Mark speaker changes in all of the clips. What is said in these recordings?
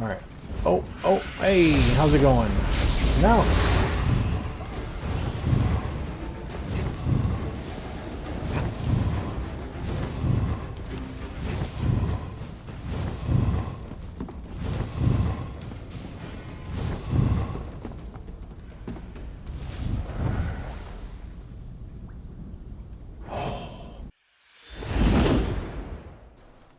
Speaker 1: All right. Oh, hey, how's it going? No.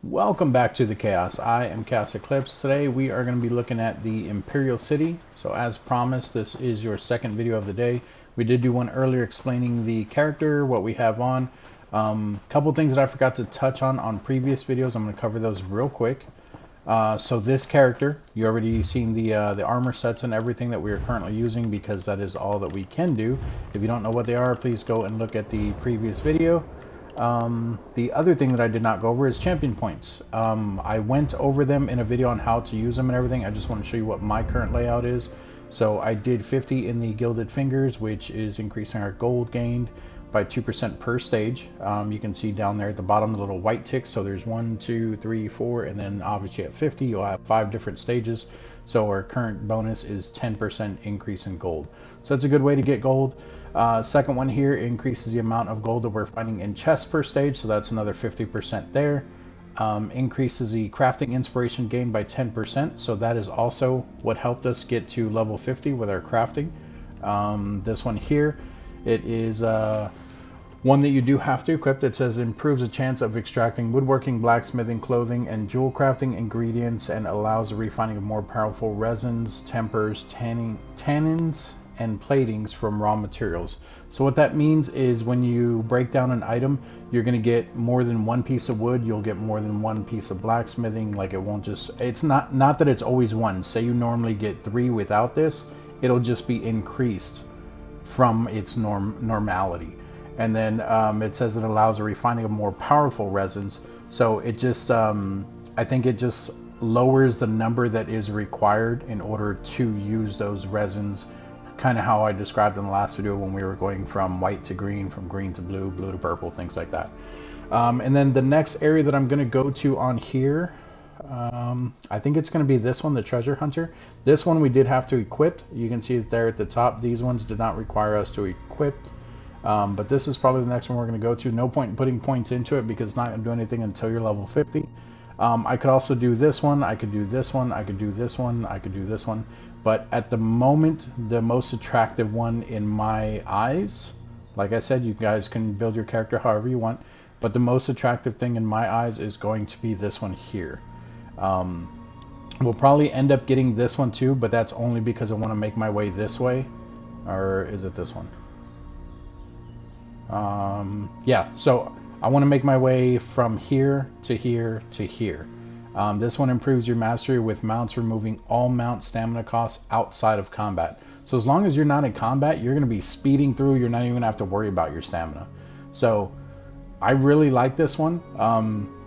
Speaker 1: Welcome back to the Chaos. I am ChaosEclipse. Today we are going to be looking at the Imperial City. So as promised, this is your second video of the day. We did do one earlier explaining the character, what we have on. Couple things that I forgot to touch on previous videos. I'm going to cover those real quick. So this character, you already seen the armor sets and everything that we are currently using, because that is all that we can do. If you don't know what they are, please go and look at the previous video. The other thing that I did not go over is champion points. I went over them in a video on how to use them and everything. I just want to show you what my current layout is. So I did 50 in the Gilded Fingers, which is increasing our gold gained by 2% per stage. You can see down there at the bottom the little white ticks. So there's 1, 2, 3, 4, and then obviously at 50 you'll have 5 different stages. So our current bonus is 10% increase in gold. So that's a good way to get gold. Second one here increases the amount of gold that we're finding in chests per stage, so that's another 50% there. Increases the crafting inspiration gain by 10%, so that is also what helped us get to level 50 with our crafting. This one here, it is one that you do have to equip. It says improves the chance of extracting woodworking, blacksmithing, clothing, and jewel crafting ingredients, and allows the refining of more powerful resins, tempers, tannins, and platings from raw materials. So what that means is when you break down an item, you're going to get more than one piece of wood, you'll get more than one piece of blacksmithing. Like, it won't just, it's not that it's always one. Say you normally get 3 without this, it'll just be increased from its normality. And then it says it allows the refining of more powerful resins. So it just I think it just lowers the number that is required in order to use those resins, kind of how I described in the last video when we were going from white to green, from green to blue, blue to purple, things like that. And then the next area that I'm going to go to on here, I think it's going to be this one, the treasure hunter. This one we did have to equip. You can see it there at the top. These ones did not require us to equip. But this is probably the next one we're going to go to. No point in putting points into it because it's not going to do anything until you're level 50. I could also do this one. I could do this one. I could do this one. I could do this one. But at the moment, the most attractive one in my eyes, like I said, you guys can build your character however you want, but the most attractive thing in my eyes is going to be this one here. We'll probably end up getting this one too, but that's only because I want to make my way this way. Or is it this one? Yeah, so I want to make my way from here to here to here. This one improves your mastery with mounts, removing all mount stamina costs outside of combat. So as long as you're not in combat, you're going to be speeding through. You're not even going to have to worry about your stamina. So I really like this one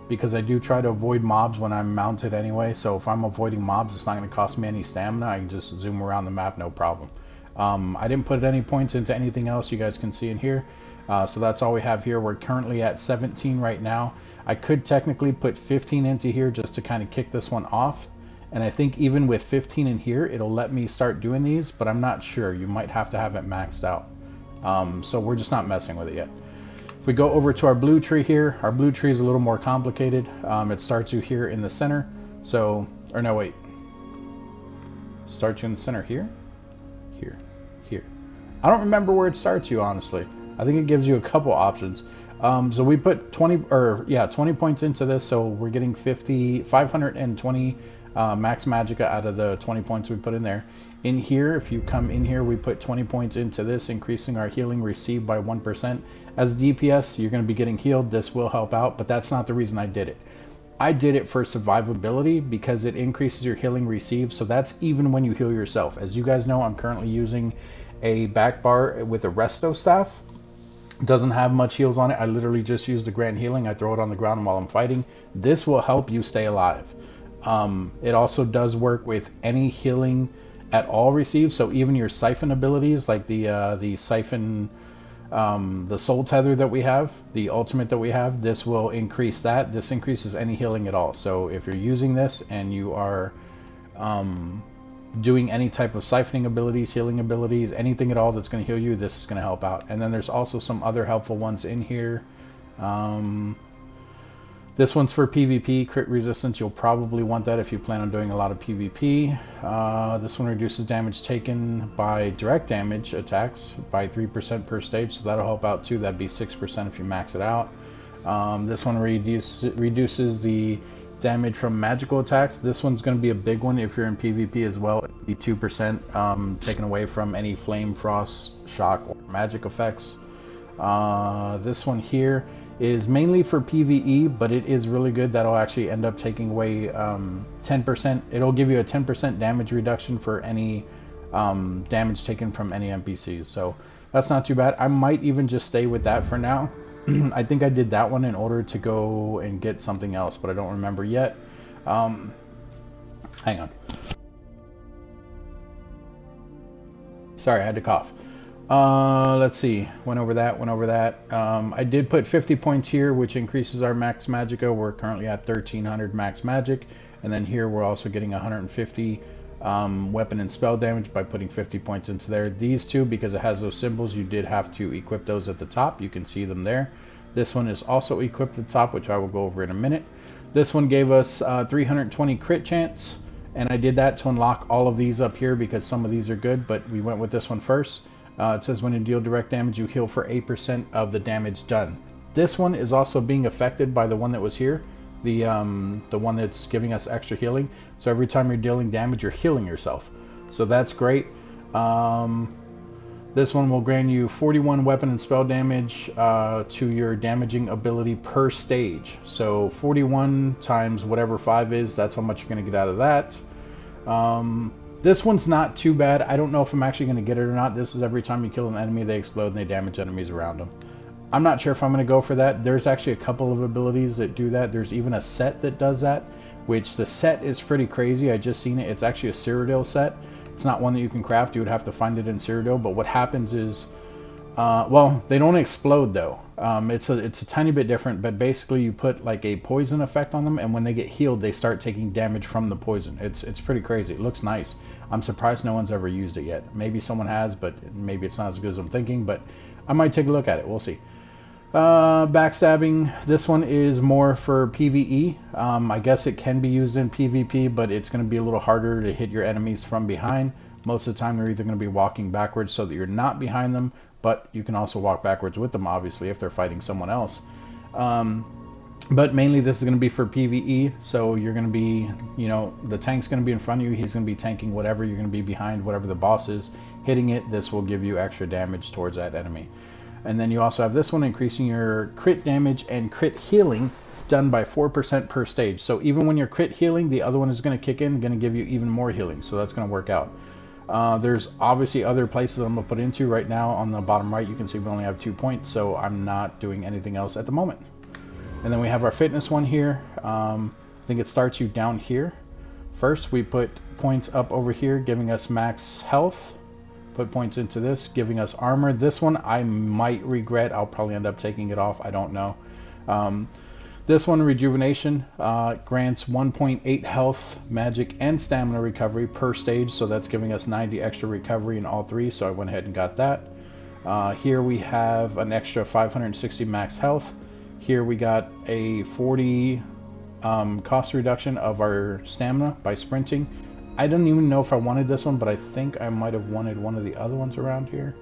Speaker 1: because I do try to avoid mobs when I'm mounted anyway. So if I'm avoiding mobs, it's not going to cost me any stamina. I can just zoom around the map, no problem. I didn't put any points into anything else you guys can see in here. So that's all we have here. We're currently at 17 right now. I could technically put 15 into here just to kind of kick this one off. And I think even with 15 in here, it'll let me start doing these, but I'm not sure. You might have to have it maxed out. So we're just not messing with it yet. If we go over to our blue tree here, our blue tree is a little more complicated. It starts you here in the center. So, or no, wait. Starts you in the center here? Here. Here. I don't remember where it starts you, honestly. I think it gives you a couple options. So we put 20 points into this, so we're getting 520 max magicka out of the 20 points we put in there. In here, if you come in here, we put 20 points into this, increasing our healing received by 1%. As DPS, you're going to be getting healed. This will help out, but that's not the reason I did it. I did it for survivability because it increases your healing received, so that's even when you heal yourself. As you guys know, I'm currently using a back bar with a resto staff. Doesn't have much heals on it. I literally just use the grand healing. I throw it on the ground while I'm fighting. This will help you stay alive. It also does work with any healing at all received. So even your siphon abilities, like the siphon, the soul tether that we have, the ultimate that we have, this will increase that. This increases any healing at all. So if you're using this and you are doing any type of siphoning abilities, healing abilities, anything at all that's going to heal you, this is going to help out. And then there's also some other helpful ones in here. This one's for PvP, crit resistance. You'll probably want that if you plan on doing a lot of PvP. This one reduces damage taken by direct damage attacks by 3% per stage, so that'll help out too. That'd be 6% if you max it out. This one reduces the damage from magical attacks. This one's going to be a big one if you're in PvP as well. It'll be 2% taken away from any flame, frost, shock, or magic effects. This one here is mainly for PvE, but it is really good. That'll actually end up taking away 10%. It'll give you a 10% damage reduction for any damage taken from any NPCs. So that's not too bad. I might even just stay with that for now. I think I did that one in order to go and get something else, but I don't remember yet. Hang on. Sorry, I had to cough. Let's see. Went over that. I did put 50 points here, which increases our max magicka. We're currently at 1300 max magic. And then here we're also getting 150 weapon and spell damage by putting 50 points into there. These two, because it has those symbols, you did have to equip those at the top. You can see them there. This one is also equipped at the top, which I will go over in a minute. This one gave us 320 crit chance, and I did that to unlock all of these up here because some of these are good, but we went with this one first. It says when you deal direct damage, you heal for 8% of the damage done. This one is also being affected by the one that was here, the one that's giving us extra healing. So every time you're dealing damage, you're healing yourself. So that's great. This one will grant you 41 weapon and spell damage to your damaging ability per stage. So 41 times whatever 5 is, that's how much you're going to get out of that. This one's not too bad. I don't know if I'm actually going to get it or not. This is every time you kill an enemy, they explode and they damage enemies around them. I'm not sure if I'm going to go for that. There's actually a couple of abilities that do that. There's even a set that does that, which the set is pretty crazy. I just seen it. It's actually a Cyrodiil set. It's not one that you can craft. You would have to find it in Cyrodiil. But what happens is, well, they don't explode though. It's a tiny bit different, but basically you put like a poison effect on them, and when they get healed, they start taking damage from the poison. It's pretty crazy. It looks nice. I'm surprised no one's ever used it yet. Maybe someone has, but maybe it's not as good as I'm thinking, but I might take a look at it. We'll see. Backstabbing. This one is more for PvE. I guess it can be used in PvP, but it's going to be a little harder to hit your enemies from behind. Most of the time they're either going to be walking backwards so that you're not behind them, but you can also walk backwards with them, obviously, if they're fighting someone else. But mainly this is going to be for PvE, so you're going to be, you know, the tank's going to be in front of you, he's going to be tanking whatever, you're going to be behind whatever the boss is, hitting it. This will give you extra damage towards that enemy. And then you also have this one, increasing your crit damage and crit healing done by 4% per stage. So even when you're crit healing, the other one is going to kick in, going to give you even more healing, so that's going to work out. There's obviously other places I'm going to put into. Right now on the bottom right you can see we only have 2 points, so I'm not doing anything else at the moment. And then we have our fitness one here. I think it starts you down here. First we put points up over here, giving us max health. Put points into this, giving us armor. This one I might regret. I'll probably end up taking it off. I don't know. This one, rejuvenation, grants 1.8 health, magic, and stamina recovery per stage. So that's giving us 90 extra recovery in all three. So I went ahead and got that. Here we have an extra 560 max health. Here we got a 40 cost reduction of our stamina by sprinting. I don't even know if I wanted this one, but I think I might have wanted one of the other ones around here.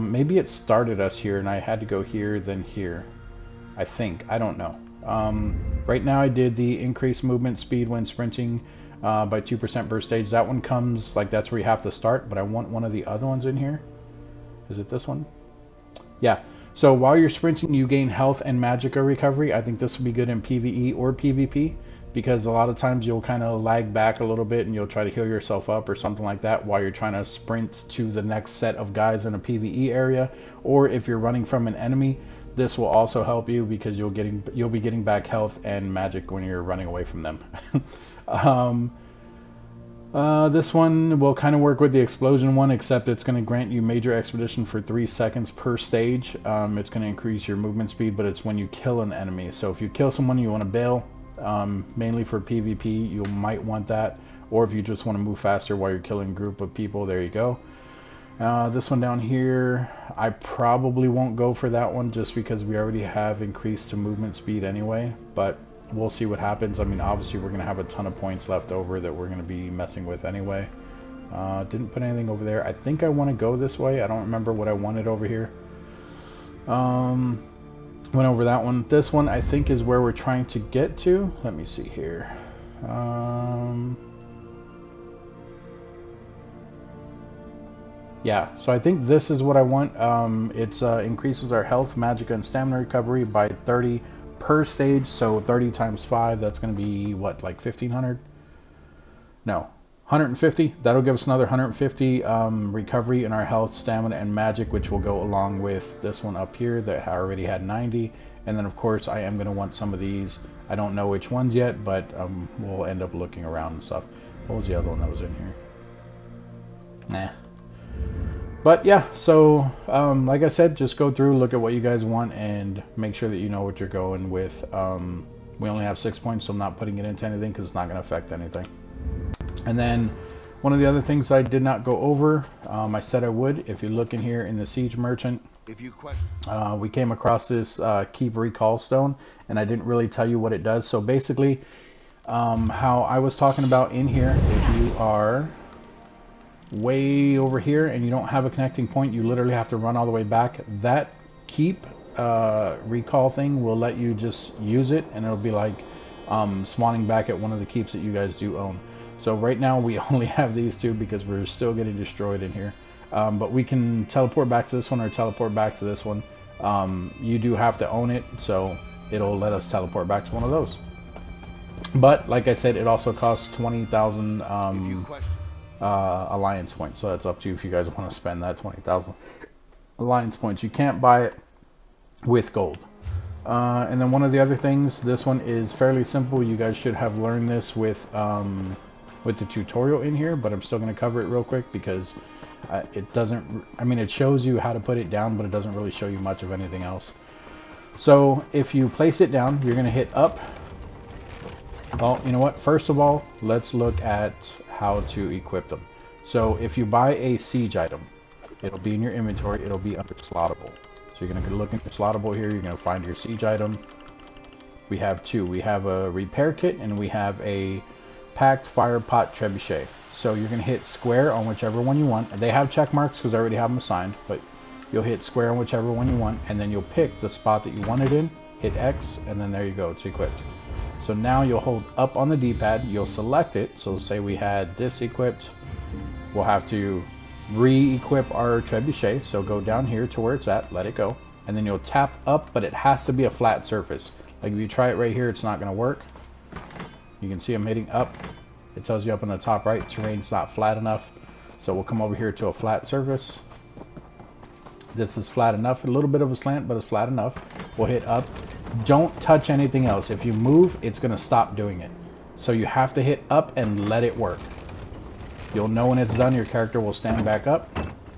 Speaker 1: Maybe it started us here and I had to go here, then here. I think. I don't know. Right now I did the increased movement speed when sprinting by 2% per stage. That one comes, like, that's where you have to start, but I want one of the other ones in here. Is it this one? Yeah. So while you're sprinting, you gain health and magicka recovery. I think this would be good in PvE or PvP, because a lot of times you'll kind of lag back a little bit and you'll try to heal yourself up or something like that while you're trying to sprint to the next set of guys in a PvE area. Or if you're running from an enemy, this will also help you because you'll be getting back health and magic when you're running away from them. This one will kind of work with the explosion one, except it's going to grant you major expedition for 3 seconds per stage. It's going to increase your movement speed, but it's when you kill an enemy. So if you kill someone, you want to bail. mainly for PvP. You might want that, or if you just want to move faster while you're killing a group of people, there you go. This one down here, I probably won't go for that one just because we already have increased to movement speed anyway, but we'll see what happens. I mean, obviously we're going to have a ton of points left over that we're going to be messing with anyway. Didn't put anything over there. I think I want to go this way. I don't remember what I wanted over here. Went over that one. This one I think is where we're trying to get to. Let me see here. Yeah, so I think this is what I want. It increases our health, magicka, and stamina recovery by 30 per stage. So 30 times 5, that's going to be what, like 1500? No, 150. That'll give us another 150 recovery in our health, stamina, and magic, which will go along with this one up here that I already had 90. And then of course I am going to want some of these. I don't know which ones yet, but we'll end up looking around and stuff. What was the other one that was in here? Nah. But yeah, so like I said, just go through, look at what you guys want, and make sure that you know what you're going with. We only have 6 points, so I'm not putting it into anything because it's not going to affect anything. And then one of the other things I did not go over, I said I would. If you look in here in the Siege Merchant, we came across this Keep Recall Stone, and I didn't really tell you what it does. So basically, how I was talking about in here, if you are way over here and you don't have a connecting point, you literally have to run all the way back. That keep recall thing will let you just use it, and it'll be like spawning back at one of the keeps that you guys do own. So right now we only have these two because we're still getting destroyed in here, but we can teleport back to this one or teleport back to this one. You do have to own it, so it'll let us teleport back to one of those. But like I said, it also costs 20,000 alliance points, so that's up to you if you guys want to spend that 20,000 alliance points. You can't buy it with gold. And then one of the other things, this one is fairly simple. You guys should have learned this with the tutorial in here, but I'm still going to cover it real quick because it doesn't, I mean, it shows you how to put it down, but it doesn't really show you much of anything else. So if you place it down, you're going to hit up. Well, you know what, first of all, let's look at how to equip them. So if you buy a siege item, it'll be in your inventory, it'll be under slottable. So you're going to look into slottable here, you're going to find your siege item. We have two. We have a repair kit and we have a packed fire pot trebuchet. So you're going to hit square on whichever one you want. They have check marks because I already have them assigned, but you'll hit square on whichever one you want, and then you'll pick the spot that you want it in, hit X, and then there you go, it's equipped. So now you'll hold up on the D-pad, you'll select it. So say we had this equipped, we'll have to re-equip our trebuchet. So go down here to where it's at, let it go, and then you'll tap up, but it has to be a flat surface. Like if you try it right here, it's not going to work. You can see I'm hitting up. It tells you up on the top right, terrain's not flat enough. So we'll come over here to a flat surface. This is flat enough, a little bit of a slant, but it's flat enough. We'll hit up. Don't touch anything else. If you move, it's going to stop doing it. So you have to hit up and let it work. You'll know when it's done, your character will stand back up,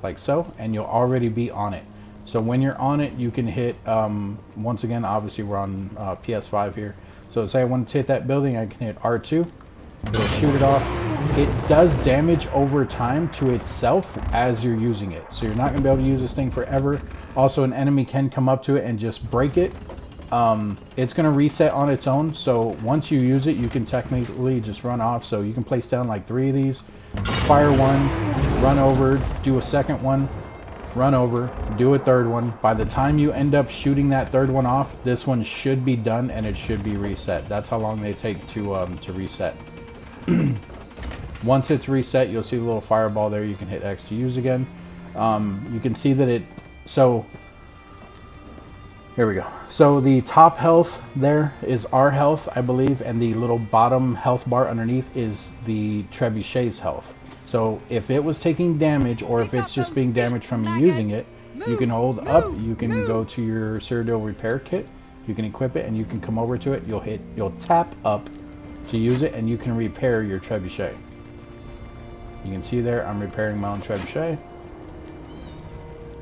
Speaker 1: like so, and you'll already be on it. So when you're on it, you can hit, once again, obviously we're on PS5 here. So say I want to hit that building, I can hit R2. It'll shoot it off. It does damage over time to itself as you're using it. So you're not going to be able to use this thing forever. Also, an enemy can come up to it and just break it. It's going to reset on its own. So once you use it, you can technically just run off. So you can place down like 3 of these. Fire one, run over, do a second one, run over, do a third one. By the time you end up shooting that third one off, this one should be done and it should be reset. That's how long they take to reset. Once it's reset, you'll see the little fireball there. You can hit X to use again. You can see that so here we go. So the top health there is our health, I believe, and the little bottom health bar underneath is the trebuchet's health. So if it was taking damage, or if it's just being damaged from you using it, you can hold up, you can go to your Cyrodiil repair kit, you can equip it, and you can come over to it. You'll tap up to use it, and you can repair your trebuchet. You can see there, I'm repairing my own trebuchet.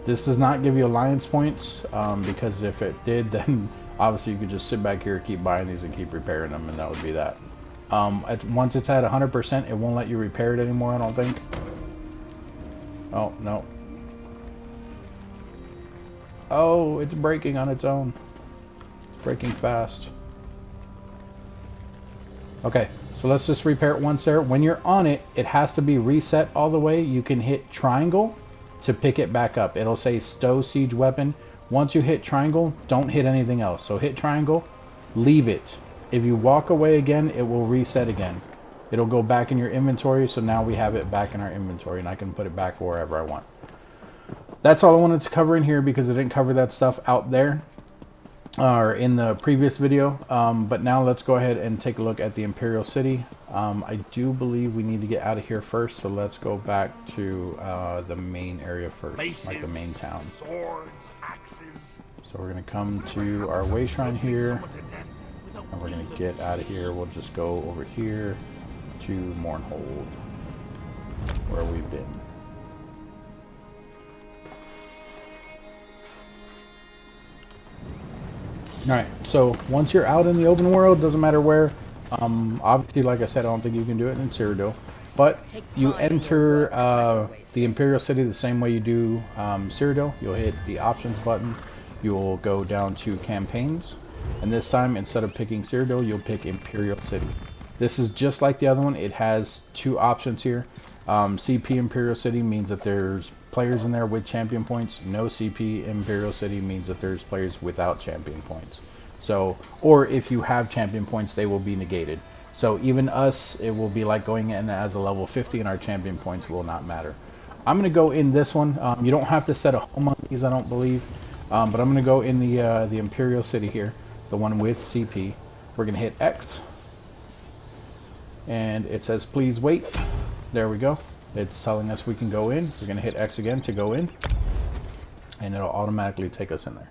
Speaker 1: This does not give you alliance points, because if it did, then Obviously, you could just sit back here, keep buying these, and keep repairing them, and that would be that. Once it's at 100%, it won't let you repair it anymore, I don't think. Oh, no. Oh, it's breaking on its own. It's breaking fast. Okay, so let's just repair it once there. When you're on it, it has to be reset all the way. You can hit triangle to pick it back up. It'll say stow siege weapon. Once you hit triangle, don't hit anything else. So hit triangle, leave it. If you walk away again, it will reset again. It'll go back in your inventory, so now we have it back in our inventory, and I can put it back wherever I want. That's all I wanted to cover in here because I didn't cover that stuff out there or in the previous video. But now let's go ahead and take a look at the Imperial City. I do believe we need to get out of here first, so let's go back to the main area first, Maces, like the main town. Swords, axes. So we're going to come to our way shrine here, and we're going to get out of here. We'll just go over here to Mournhold, where we've been. Alright, so once you're out in the open world, doesn't matter where, obviously, like I said, I don't think you can do it in Cyrodiil, but you enter the Imperial City the same way you do Cyrodiil. You'll hit the options button, you'll go down to campaigns, and this time, instead of picking Cyrodiil, you'll pick Imperial City. This is just like the other one. It has two options here. CP Imperial City means that there's players in there with champion points. No CP Imperial City means that there's players without champion points. So, or if you have champion points, they will be negated. So even us, it will be like going in as a level 50 and our champion points will not matter. I'm going to go in this one. You don't have to set a home on these, I don't believe. But I'm going to go in the Imperial City here, the one with CP. We're going to hit X. And it says, please wait. There we go. It's telling us we can go in. We're going to hit X again to go in. And it'll automatically take us in there.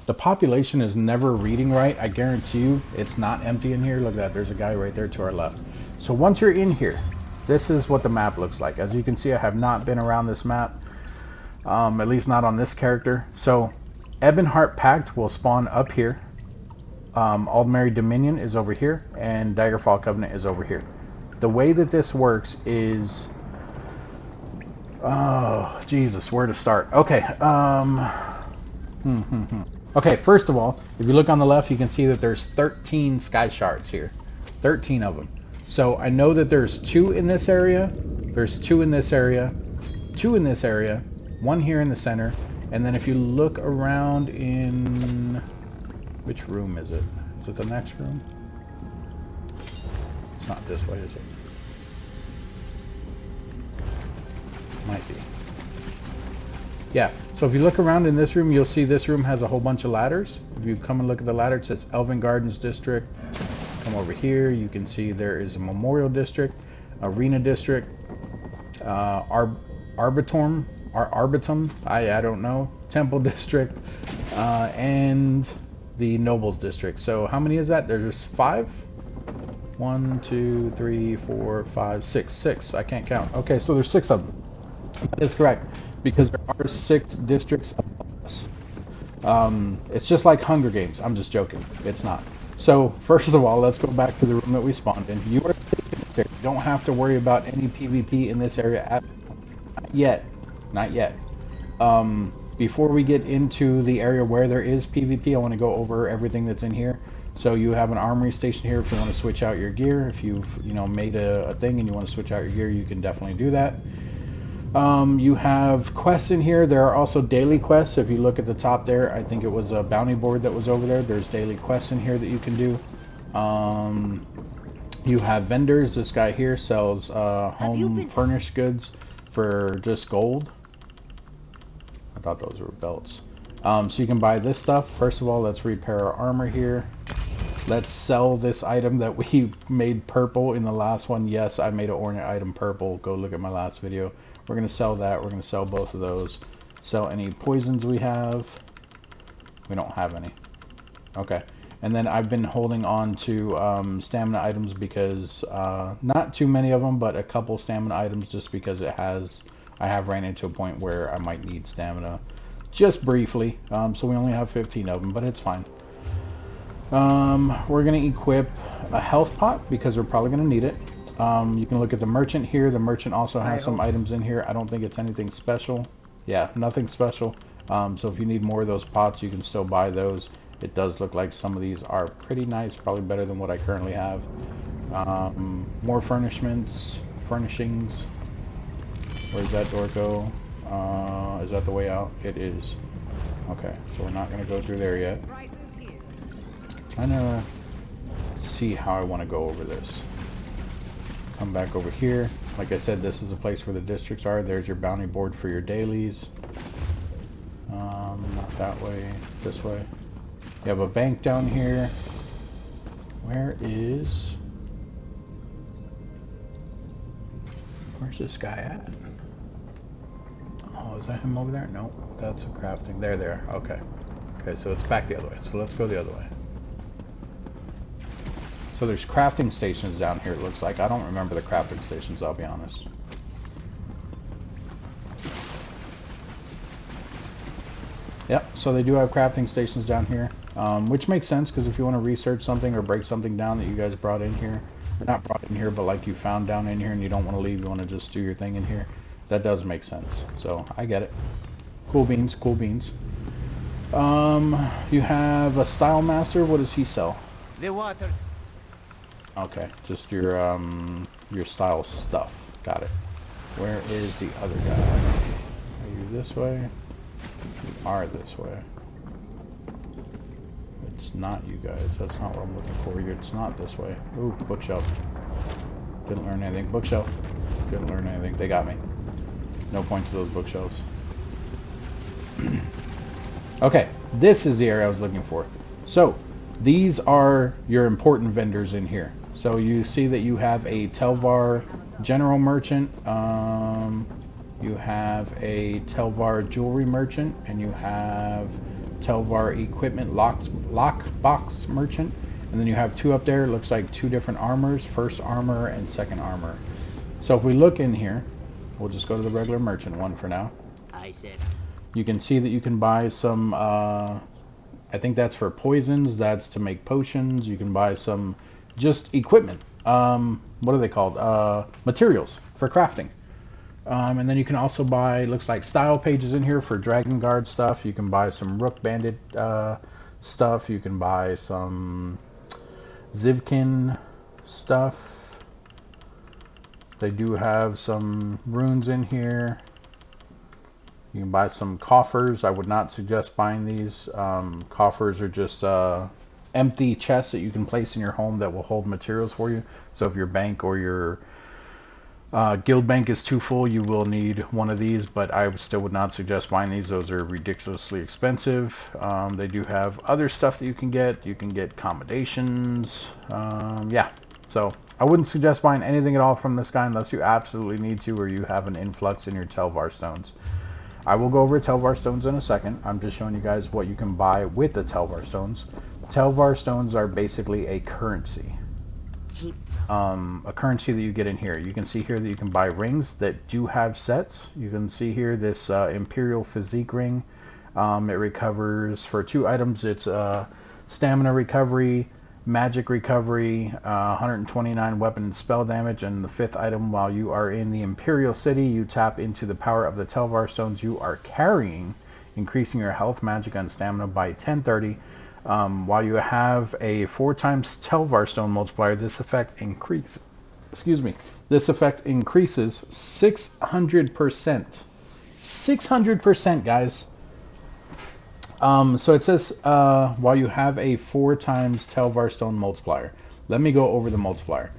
Speaker 1: The population is never reading right. I guarantee you it's not empty in here. Look at that. There's a guy right there to our left. So once you're in here, this is what the map looks like. As you can see, I have not been around this map. At least not on this character. So Ebonheart Pact will spawn up here. Aldmeri Dominion is over here, and Daggerfall Covenant is over here. The way that this works is... Oh, Jesus, where to start? Okay, Okay, first of all, if you look on the left, you can see that there's 13 sky shards here. 13 of them. So I know that there's 2 in this area, there's 2 in this area, 2 in this area, 1 here in the center, and then if you look around in... Which room is it? Is it the next room? It's not this way, is it? Might be. Yeah, so if you look around in this room, you'll see this room has a whole bunch of ladders. If you come and look at the ladder, it says Elven Gardens District. Come over here, you can see there is a Memorial District, Arena District, Arbitum, I don't know, Temple District, and the Nobles District. So how many is that? There's 5? 1, 2, 3, 4, 5, 6. 6. I can't count. Okay, so there's 6 of them. That is correct, because there are 6 districts above us. It's just like Hunger Games. I'm just joking. It's not. So first of all, let's go back to the room that we spawned in. You are safe there. You don't have to worry about any PvP in this area at not yet. Not yet. Before we get into the area where there is PvP, I want to go over everything that's in here. So you have an armory station here if you want to switch out your gear. If you've made a thing and you want to switch out your gear, you can definitely do that. You have quests in here. There are also daily quests. If you look at the top there, I think it was a bounty board that was over there. There's daily quests in here that you can do. You have vendors. This guy here sells home furnished goods for just gold. I thought those were belts. So you can buy this stuff. First of all, let's repair our armor here. Let's sell this item that we made purple in the last one. Yes, I made an ornate item purple. Go look at my last video. We're going to sell that. We're going to sell both of those. Sell any poisons we have. We don't have any. Okay. And then I've been holding on to stamina items because not too many of them, but a couple stamina items just because I have ran into a point where I might need stamina. just briefly. So we only have 15 of them, but it's fine. We're going to equip a health pot because we're probably going to need it. You can look at the merchant here. The merchant also has some items in here. I don't think it's anything special. Yeah, nothing special. So if you need more of those pots, you can still buy those. It does look like some of these are pretty nice, probably better than what I currently have. More furnishings. Where's that door go? Is that the way out? It is. Okay, so we're not going to go through there yet. Trying to see how I want to go over this. Come back over here. Like I said, this is the place where the districts are. There's your bounty board for your dailies. Not that way, this way. You have a bank down here. Where's this guy at? Oh, is that him over there? No, that's a crafting. There. Okay. Okay, so it's back the other way. So let's go the other way. So there's crafting stations down here, it looks like. I don't remember the crafting stations, I'll be honest. Yep, so they do have crafting stations down here, which makes sense because if you want to research something or break something down that you guys brought in here, or not brought in here, but like you found down in here and you don't want to leave, you want to just do your thing in here, that does make sense. So I get it. Cool beans, cool beans. You have a style master. What does he sell?
Speaker 2: The water.
Speaker 1: Okay, just your style stuff. Got it. Where is the other guy? Are you this way? You are this way. It's not you guys. That's not what I'm looking for. It's not this way. Ooh, bookshelf. Didn't learn anything. Bookshelf. Didn't learn anything. They got me. No point to those bookshelves. Okay, this is the area I was looking for. So, these are your important vendors in here. So you see that you have a Telvar general merchant, you have a Telvar jewelry merchant, and you have Telvar equipment lockbox merchant, and then you have two up there. It looks like two different armors, first armor and second armor. So if we look in here, we'll just go to the regular merchant one for now. You can see that you can buy some, I think that's for poisons, that's to make potions. You can buy some just equipment. What are they called? Materials for crafting. And then you can also buy, looks like style pages in here for Dragon Guard stuff. You can buy some Rook Bandit stuff. You can buy some Zivkin stuff. They do have some runes in here. You can buy some coffers. I would not suggest buying these. Coffers are just empty chests that you can place in your home that will hold materials for you. So if your bank or your guild bank is too full, you will need one of these, but I still would not suggest buying these. Those are ridiculously expensive. They do have other stuff that you can get. You can get accommodations. Yeah, so I wouldn't suggest buying anything at all from this guy unless you absolutely need to or you have an influx in your Telvar stones. I will go over Telvar stones in a second. I'm just showing you guys what you can buy with the Telvar stones. Telvar stones are basically a currency. A currency that you get in here. You can see here that you can buy rings that do have sets. You can see here this Imperial physique ring. It recovers for 2 items. It's stamina recovery, magic recovery, 129 weapon and spell damage, and the 5th item, while you are in the Imperial City, you tap into the power of the Telvar stones you are carrying, increasing your health, magic, and stamina by 1030. While you have a 4 times Telvar stone multiplier, this effect increases. This effect increases 600%. 600%, guys. So it says while you have a 4 times Telvar stone multiplier. Let me go over the multiplier.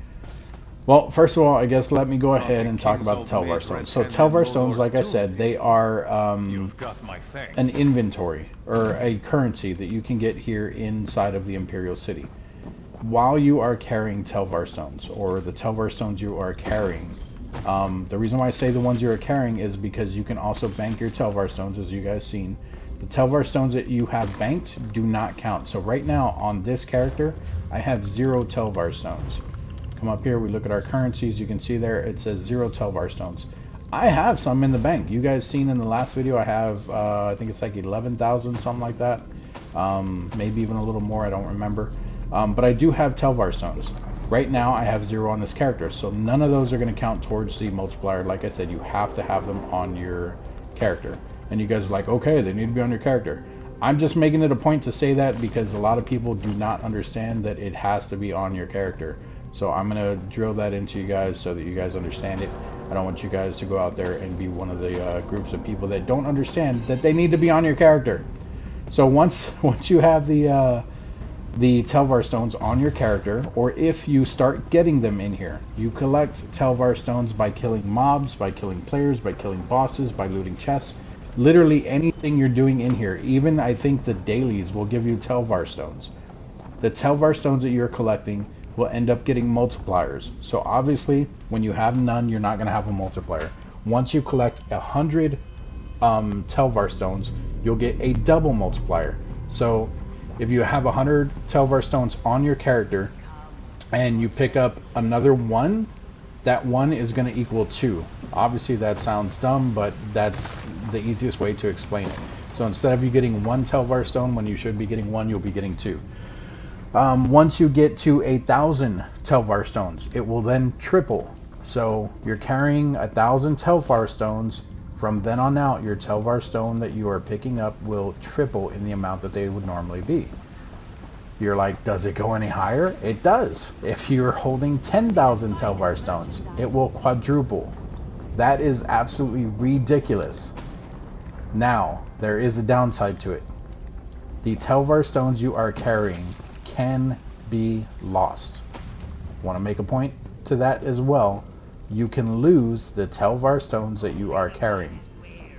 Speaker 1: Well, first of all, I guess let me go ahead and talk about the Telvar stones. So Telvar stones, like I said, they are an inventory or a currency that you can get here inside of the Imperial City. While you are carrying Telvar stones, or the Telvar stones you are carrying, the reason why I say the ones you are carrying is because you can also bank your Telvar stones, as you guys seen. The Telvar stones that you have banked do not count. So right now on this character, I have 0 Telvar stones. Come up here, we look at our currencies. You can see there it says 0 Telvar stones. I have some in the bank. You guys seen in the last video, I have, I think it's like 11,000, something like that. Maybe even a little more, I don't remember. But I do have Telvar stones. Right now, I have 0 on this character, so none of those are going to count towards the multiplier. Like I said, you have to have them on your character. And you guys are like, okay, they need to be on your character. I'm just making it a point to say that because a lot of people do not understand that it has to be on your character. So I'm going to drill that into you guys so that you guys understand it. I don't want you guys to go out there and be one of the groups of people that don't understand that they need to be on your character. So once you have the Telvar stones on your character, or if you start getting them in here, you collect Telvar stones by killing mobs, by killing players, by killing bosses, by looting chests. Literally anything you're doing in here, even I think the dailies will give you Telvar stones. The Telvar stones that you're collecting will end up getting multipliers. So obviously, when you have none, you're not going to have a multiplier. Once you collect 100 Telvar stones, you'll get a double multiplier. So if you have 100 Telvar stones on your character and you pick up another one, that one is going to equal 2. Obviously that sounds dumb, but that's the easiest way to explain it. So instead of you getting 1 Telvar stone when you should be getting 1, you'll be getting 2. Once you get to 1,000 Telvar stones, it will then triple. So you're carrying 1,000 Telvar stones. From then on out, your Telvar stone that you are picking up will triple in the amount that they would normally be. You're like, does it go any higher? It does. If you're holding 10,000 Telvar stones, it will quadruple. That is absolutely ridiculous. Now, there is a downside to it. The Telvar stones you are carrying can be lost. Want to make a point to that as well. You can lose the Telvar stones that you are carrying.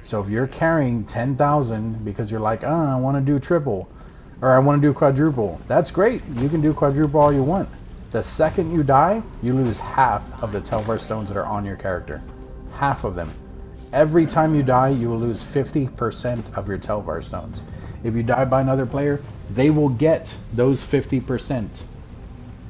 Speaker 1: So if you're carrying 10,000 because you're like, I want to do triple, or I want to do quadruple, that's great. You can do quadruple all you want. The second you die, you lose half of the Telvar stones that are on your character. Half of them. Every time you die, you will lose 50% of your Telvar stones. If you die by another player, they will get those 50%.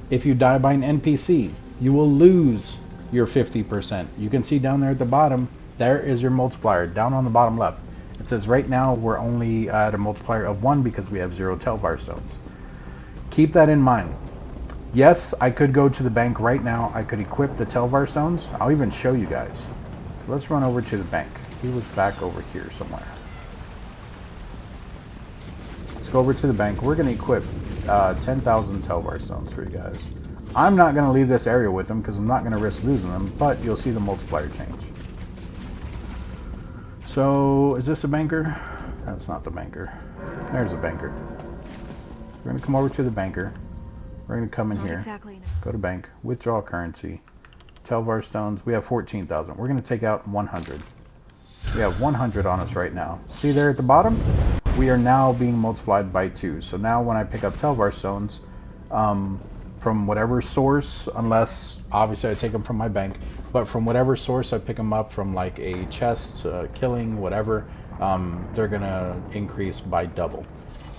Speaker 1: If you die by an NPC, you will lose your 50%. You can see down there at the bottom, there is your multiplier, down on the bottom left. It says right now we're only at a multiplier of 1 because we have 0 Telvar stones. Keep that in mind. Yes, I could go to the bank right now. I could equip the Telvar stones. I'll even show you guys. Let's run over to the bank. He was back over here somewhere. Let's go over to the bank. We're going to equip 10,000 Telvar stones for you guys. I'm not going to leave this area with them because I'm not going to risk losing them, but you'll see the multiplier change. So, is this a banker? That's not the banker. There's a banker. We're going to come over to the banker. We're going to come in here. Exactly. Go to bank. Withdraw currency. Telvar stones. We have 14,000. We're going to take out 100. We have 100 on us right now. See there at the bottom? We are now being multiplied by 2. So now when I pick up Telvar stones, from whatever source, unless obviously I take them from my bank, but from whatever source I pick them up from, like a chest, killing, whatever, they're gonna increase by double.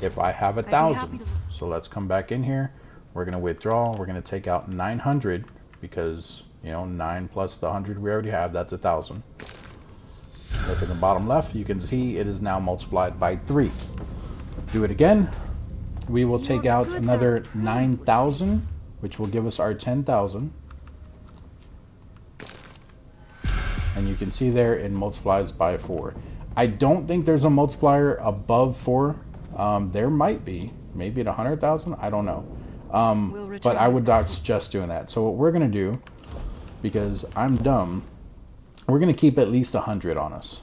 Speaker 1: If I have 1,000, so let's come back in here. We're gonna withdraw. We're gonna take out 900 because 9 plus the 100 we already have, that's 1,000. Look at the bottom left. You can see it is now multiplied by 3. Do it again. We will take out another 9,000, which will give us our 10,000. And you can see there it multiplies by 4. I don't think there's a multiplier above 4. There might be, maybe at 100,000. I don't know. But I would not suggest doing that. So what we're going to do, because I'm dumb, we're going to keep at least 100 on us.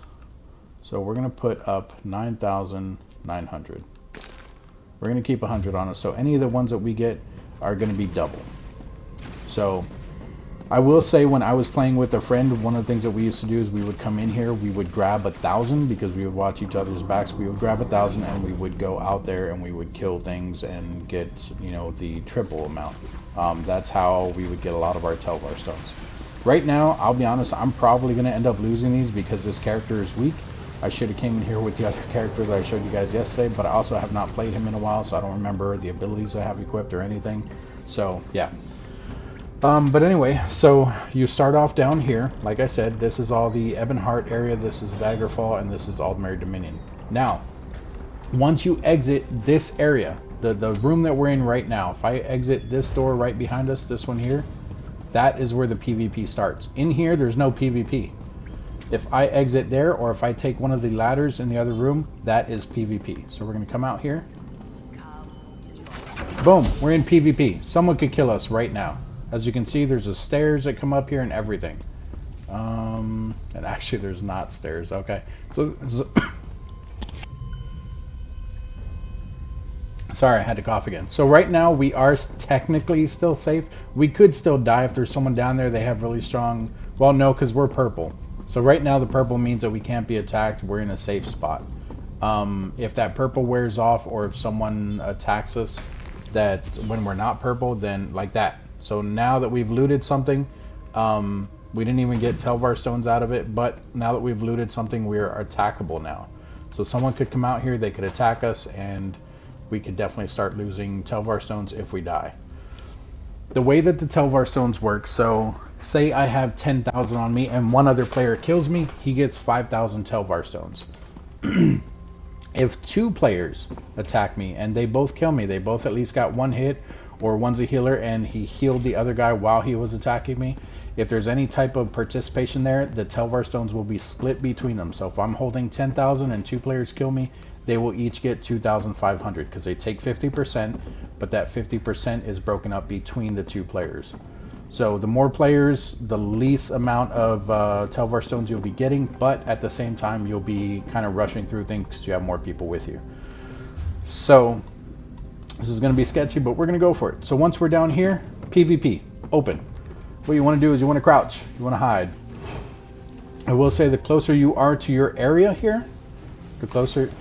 Speaker 1: So we're going to put up 9,900. We're going to keep 100 on us. So any of the ones that we get are going to be double. So I will say, when I was playing with a friend, one of the things that we used to do is we would come in here, we would grab 1,000 because we would watch each other's backs. We would grab 1,000 and we would go out there and we would kill things and get, the triple amount. That's how we would get a lot of our Telvar stones. Right now, I'll be honest, I'm probably going to end up losing these because this character is weak. I should have came in here with the other character that I showed you guys yesterday, but I also have not played him in a while, so I don't remember the abilities I have equipped or anything. So, yeah. But anyway, so you start off down here. Like I said, this is all the Ebonheart area, this is Daggerfall, and this is Aldmeri Dominion. Now, once you exit this area, the room that we're in right now, if I exit this door right behind us, this one here, that is where the PvP starts. In here, there's no PvP. If I exit there, or if I take one of the ladders in the other room, that is PvP. So we're going to come out here. Boom, we're in PvP. Someone could kill us right now. As you can see, there's the stairs that come up here and everything. And actually there's not stairs, okay. So sorry, I had to cough again. So right now we are technically still safe. We could still die if there's someone down there. They have really strong, well, no, because we're purple. So right now the purple means that we can't be attacked. We're in a safe spot. If that purple wears off, or if someone attacks us that when we're not purple, then like that. So now that we've looted something, we didn't even get Telvar stones out of it, but now that we've looted something, we're attackable now. So someone could come out here, they could attack us, and we could definitely start losing Telvar stones if we die. The way that the Telvar stones work, so say I have 10,000 on me and one other player kills me, he gets 5,000 Telvar stones. If two players attack me and they both kill me, they both at least got one hit, or one's a healer and he healed the other guy while he was attacking me, if there's any type of participation there, the Telvar stones will be split between them. So if I'm holding 10,000 and two players kill me, they will each get 2,500 because they take 50%, but that 50% is broken up between the two players. So the more players, the least amount of Telvar stones you'll be getting, but at the same time you'll be kind of rushing through things because you have more people with you. So this is going to be sketchy, but we're going to go for it. So once we're down here, PvP, open. What you want to do is you want to crouch, you want to hide. I will say the closer you are to your area here, the closer...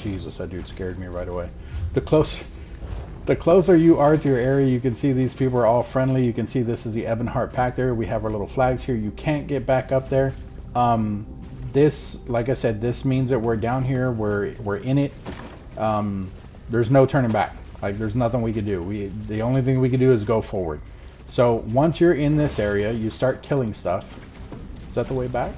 Speaker 1: Jesus, that dude scared me right away. The closer you are to your area, you can see these people are all friendly. You can see this is the Ebonheart Pact area. We have our little flags here. You can't get back up there. This, like I said, this means that we're down here. We're in it. There's no turning back. Like, there's nothing we could do. The only thing we could do is go forward. So once you're in this area, you start killing stuff. Is that the way back?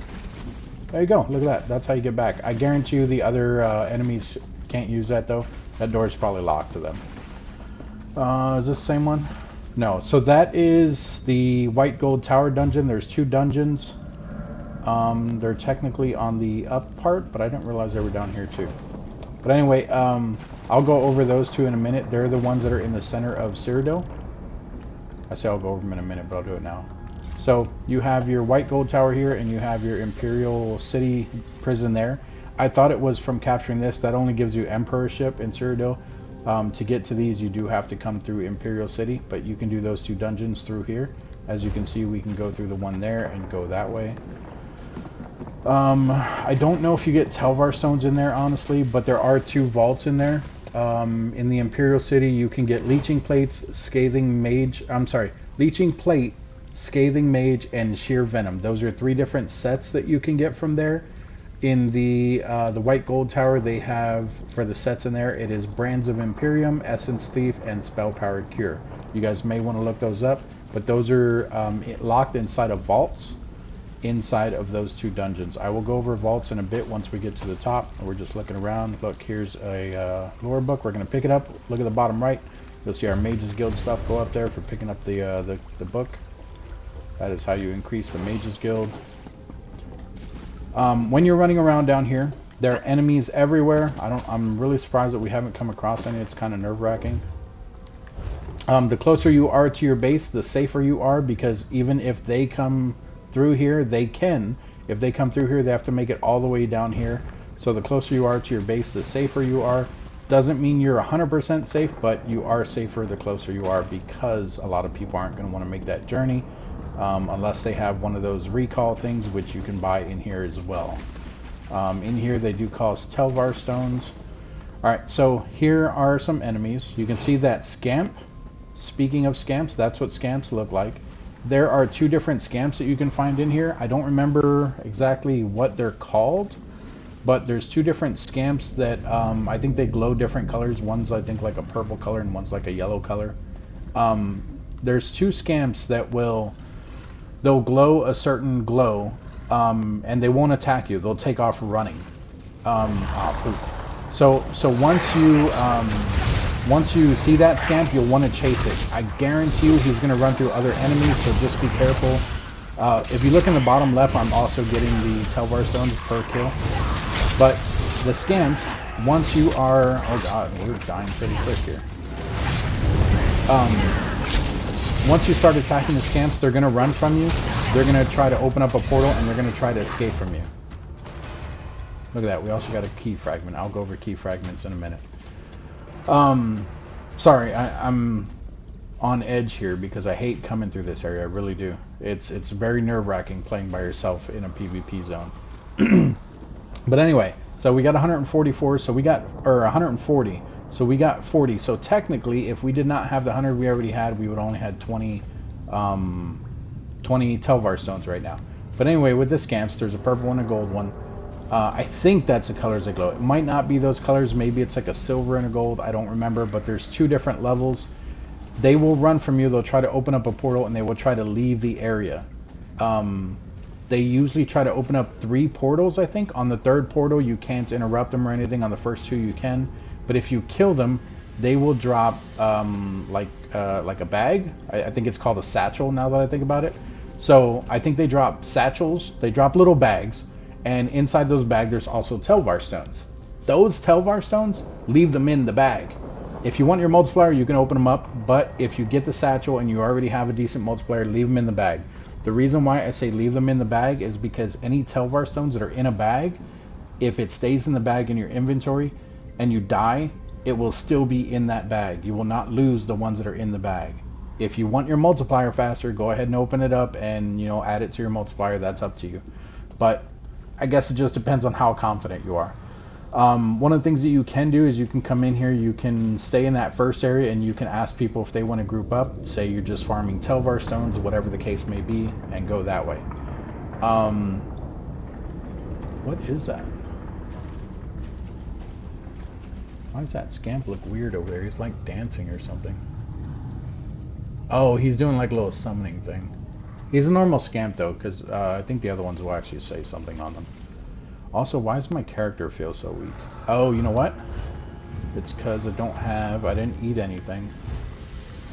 Speaker 1: There you go. Look at that. That's how you get back. I guarantee you the other enemies can't use that, though. That door is probably locked to them. Is this the same one? No. So that is the White Gold Tower dungeon. There's two dungeons. They're technically on the up part, but I didn't realize they were down here too. But anyway, I'll go over those two in a minute. They're the ones that are in the center of Cyrodiil. I say I'll go over them in a minute, but I'll do it now. So you have your White Gold Tower here, and you have your Imperial City prison there. I thought it was from capturing this. That only gives you Emperorship in Cyrodiil. To get to these, you do have to come through Imperial City, but you can do those two dungeons through here. As you can see, we can go through the one there and go that way. I don't know if you get Telvar stones in there, honestly, but there are two vaults in there. In the Imperial City, you can get Leeching Plates, Leeching Plate, Scathing Mage, and Sheer Venom. Those are three different sets that you can get from there. In the White Gold Tower, they have, for the sets in there, it is Brands of Imperium, Essence Thief, and Spell Powered Cure. You guys may want to look those up, but those are locked inside of vaults inside of those two dungeons. I will go over vaults in a bit once we get to the top. We're just looking around. Look, here's a lore book. We're going to pick it up. Look at the bottom right. You'll see our Mages Guild stuff go up there for picking up the book. That is how you increase the Mages Guild. When you're running around down here, there are enemies everywhere. I'm really surprised that we haven't come across any. It's kind of nerve-wracking. The closer you are to your base, the safer you are, because even if they come through here, if they come through here, they have to make it all the way down here. So the closer you are to your base, the safer you are. Doesn't mean you're 100% safe, but you are safer the closer you are, because a lot of people aren't going to want to make that journey unless they have one of those recall things, which you can buy in here as well. In here they do cost Telvar stones. Alright, so here are some enemies. You can see that scamp. Speaking of scamps, that's what scamps look like. There are two different scamps that you can find in here. I don't remember exactly what they're called, but there's two different scamps that I think they glow different colors. One's I think like a purple color and one's like a yellow color. there's two scamps that they'll glow a certain glow, and they won't attack you. They'll take off running. So once you see that scamp, you'll want to chase it. I guarantee you he's going to run through other enemies, so just be careful. If you look in the bottom left, I'm also getting the Telvar stones per kill. But the scamps, once you are... Oh god, we're dying pretty quick here. Once you start attacking the scamps, they're going to run from you. They're going to try to open up a portal, and they're going to try to escape from you. Look at that. We also got a key fragment. I'll go over key fragments in a minute. Sorry, I'm on edge here because I hate coming through this area. I really do. It's very nerve-wracking playing by yourself in a PvP zone. But anyway, so we got 144, so we got, or 140, so we got 40. So technically, if we did not have the 100 we already had, we would only had 20 Telvar stones right now. But anyway, with the scamps, there's a purple one and a gold one. I think that's the colors that glow. It might not be those colors. Maybe it's like a silver and a gold. I don't remember, but there's two different levels. They will run from you. They'll try to open up a portal, and they will try to leave the area. They usually try to open up 3 portals, I think. On the 3rd portal, you can't interrupt them or anything. On the first 2, you can. But if you kill them, they will drop like a bag. I think it's called a satchel now that I think about it. So I think they drop satchels. They drop little bags. And inside those bags, there's also Telvar stones. Those Telvar stones, leave them in the bag. If you want your multiplier, you can open them up. But if you get the satchel and you already have a decent multiplier, leave them in the bag. The reason why I say leave them in the bag is because any Telvar stones that are in a bag, if it stays in the bag in your inventory and you die, it will still be in that bag. You will not lose the ones that are in the bag. If you want your multiplier faster, go ahead and open it up and, you know, add it to your multiplier. That's up to you. But I guess it just depends on how confident you are. One of the things that you can do is you can come in here, you can stay in that first area, and you can ask people if they want to group up. Say you're just farming Telvar stones, whatever the case may be, and go that way. What is that? Why does that scamp look weird over there? He's like dancing or something. Oh, he's doing like a little summoning thing. He's a normal scamp though, because I think the other ones will actually say something on them. Also, why does my character feel so weak? Oh, you know what? It's because I didn't eat anything.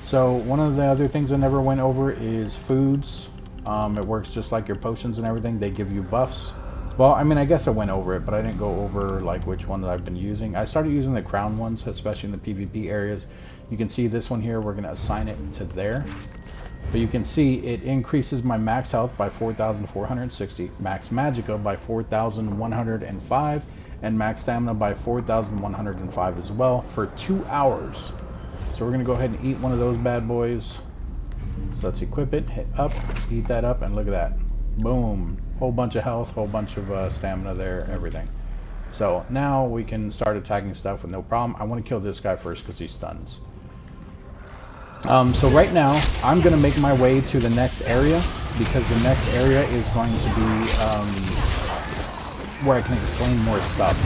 Speaker 1: So one of the other things I never went over is foods. It works just like your potions and everything. They give you buffs. Well, I mean, I guess I went over it, but I didn't go over like which one that I've been using. I started using the crown ones, especially in the PvP areas. You can see this one here, we're going to assign it to there. But you can see it increases my max health by 4,460, max magicka by 4,105, and max stamina by 4,105 as well for 2 hours. So we're going to go ahead and eat one of those bad boys. So let's equip it, hit up, eat that up, and look at that. Boom. Whole bunch of health, whole bunch of stamina there, everything. So now we can start attacking stuff with no problem. I want to kill this guy first because he stuns. So right now, I'm going to make my way to the next area, because the next area is going to be where I can explain more stuff.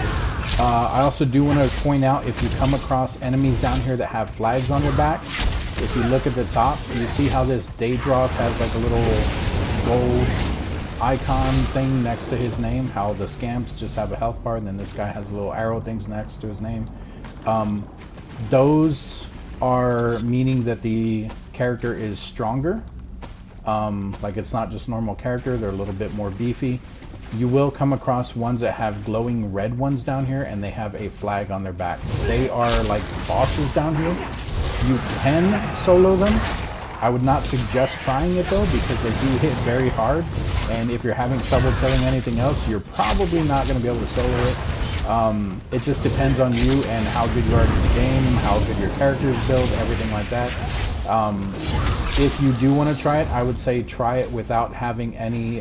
Speaker 1: I also do want to point out, if you come across enemies down here that have flags on their back, if you look at the top, you see how this Daedroth has like a little gold icon thing next to his name, how the scamps just have a health bar, and then this guy has little arrow things next to his name. Those are meaning that the character is stronger. Like, it's not just normal character, they're a little bit more beefy. You will come across ones that have glowing red ones down here, and they have a flag on their back. They are like bosses down here. You can solo them. I would not suggest trying it though, because they do hit very hard, and if you're having trouble killing anything else, you're probably not going to be able to solo it. It just depends on you and how good you are at the game, how good your character is built, everything like that. If you do want to try it, I would say try it without having any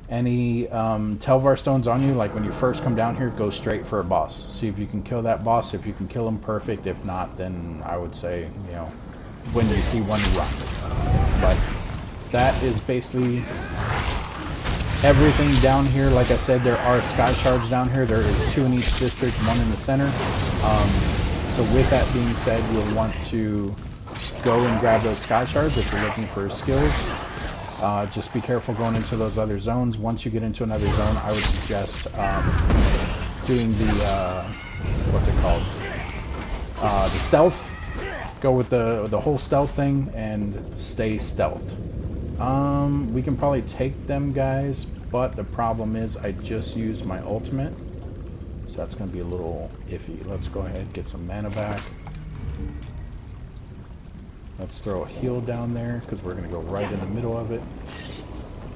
Speaker 1: Telvar stones on you. Like when you first come down here, go straight for a boss. See if you can kill that boss. If you can kill him, perfect. If not, then I would say, you know, when you see one, run. But that is basically everything down here. Like I said, there are sky shards down here. There is 2 in each district, 1 in the center. So with that being said, you'll want to go and grab those sky shards if you're looking for skills. Just be careful going into those other zones. Once you get into another zone, I would suggest doing the what's it called? The stealth. Go with the whole stealth thing and stay stealthed. We can probably take them guys, but the problem is I just used my ultimate, so that's going to be a little iffy. Let's go ahead and get some mana back. Let's throw a heal down there because we're going to go right in the middle of it.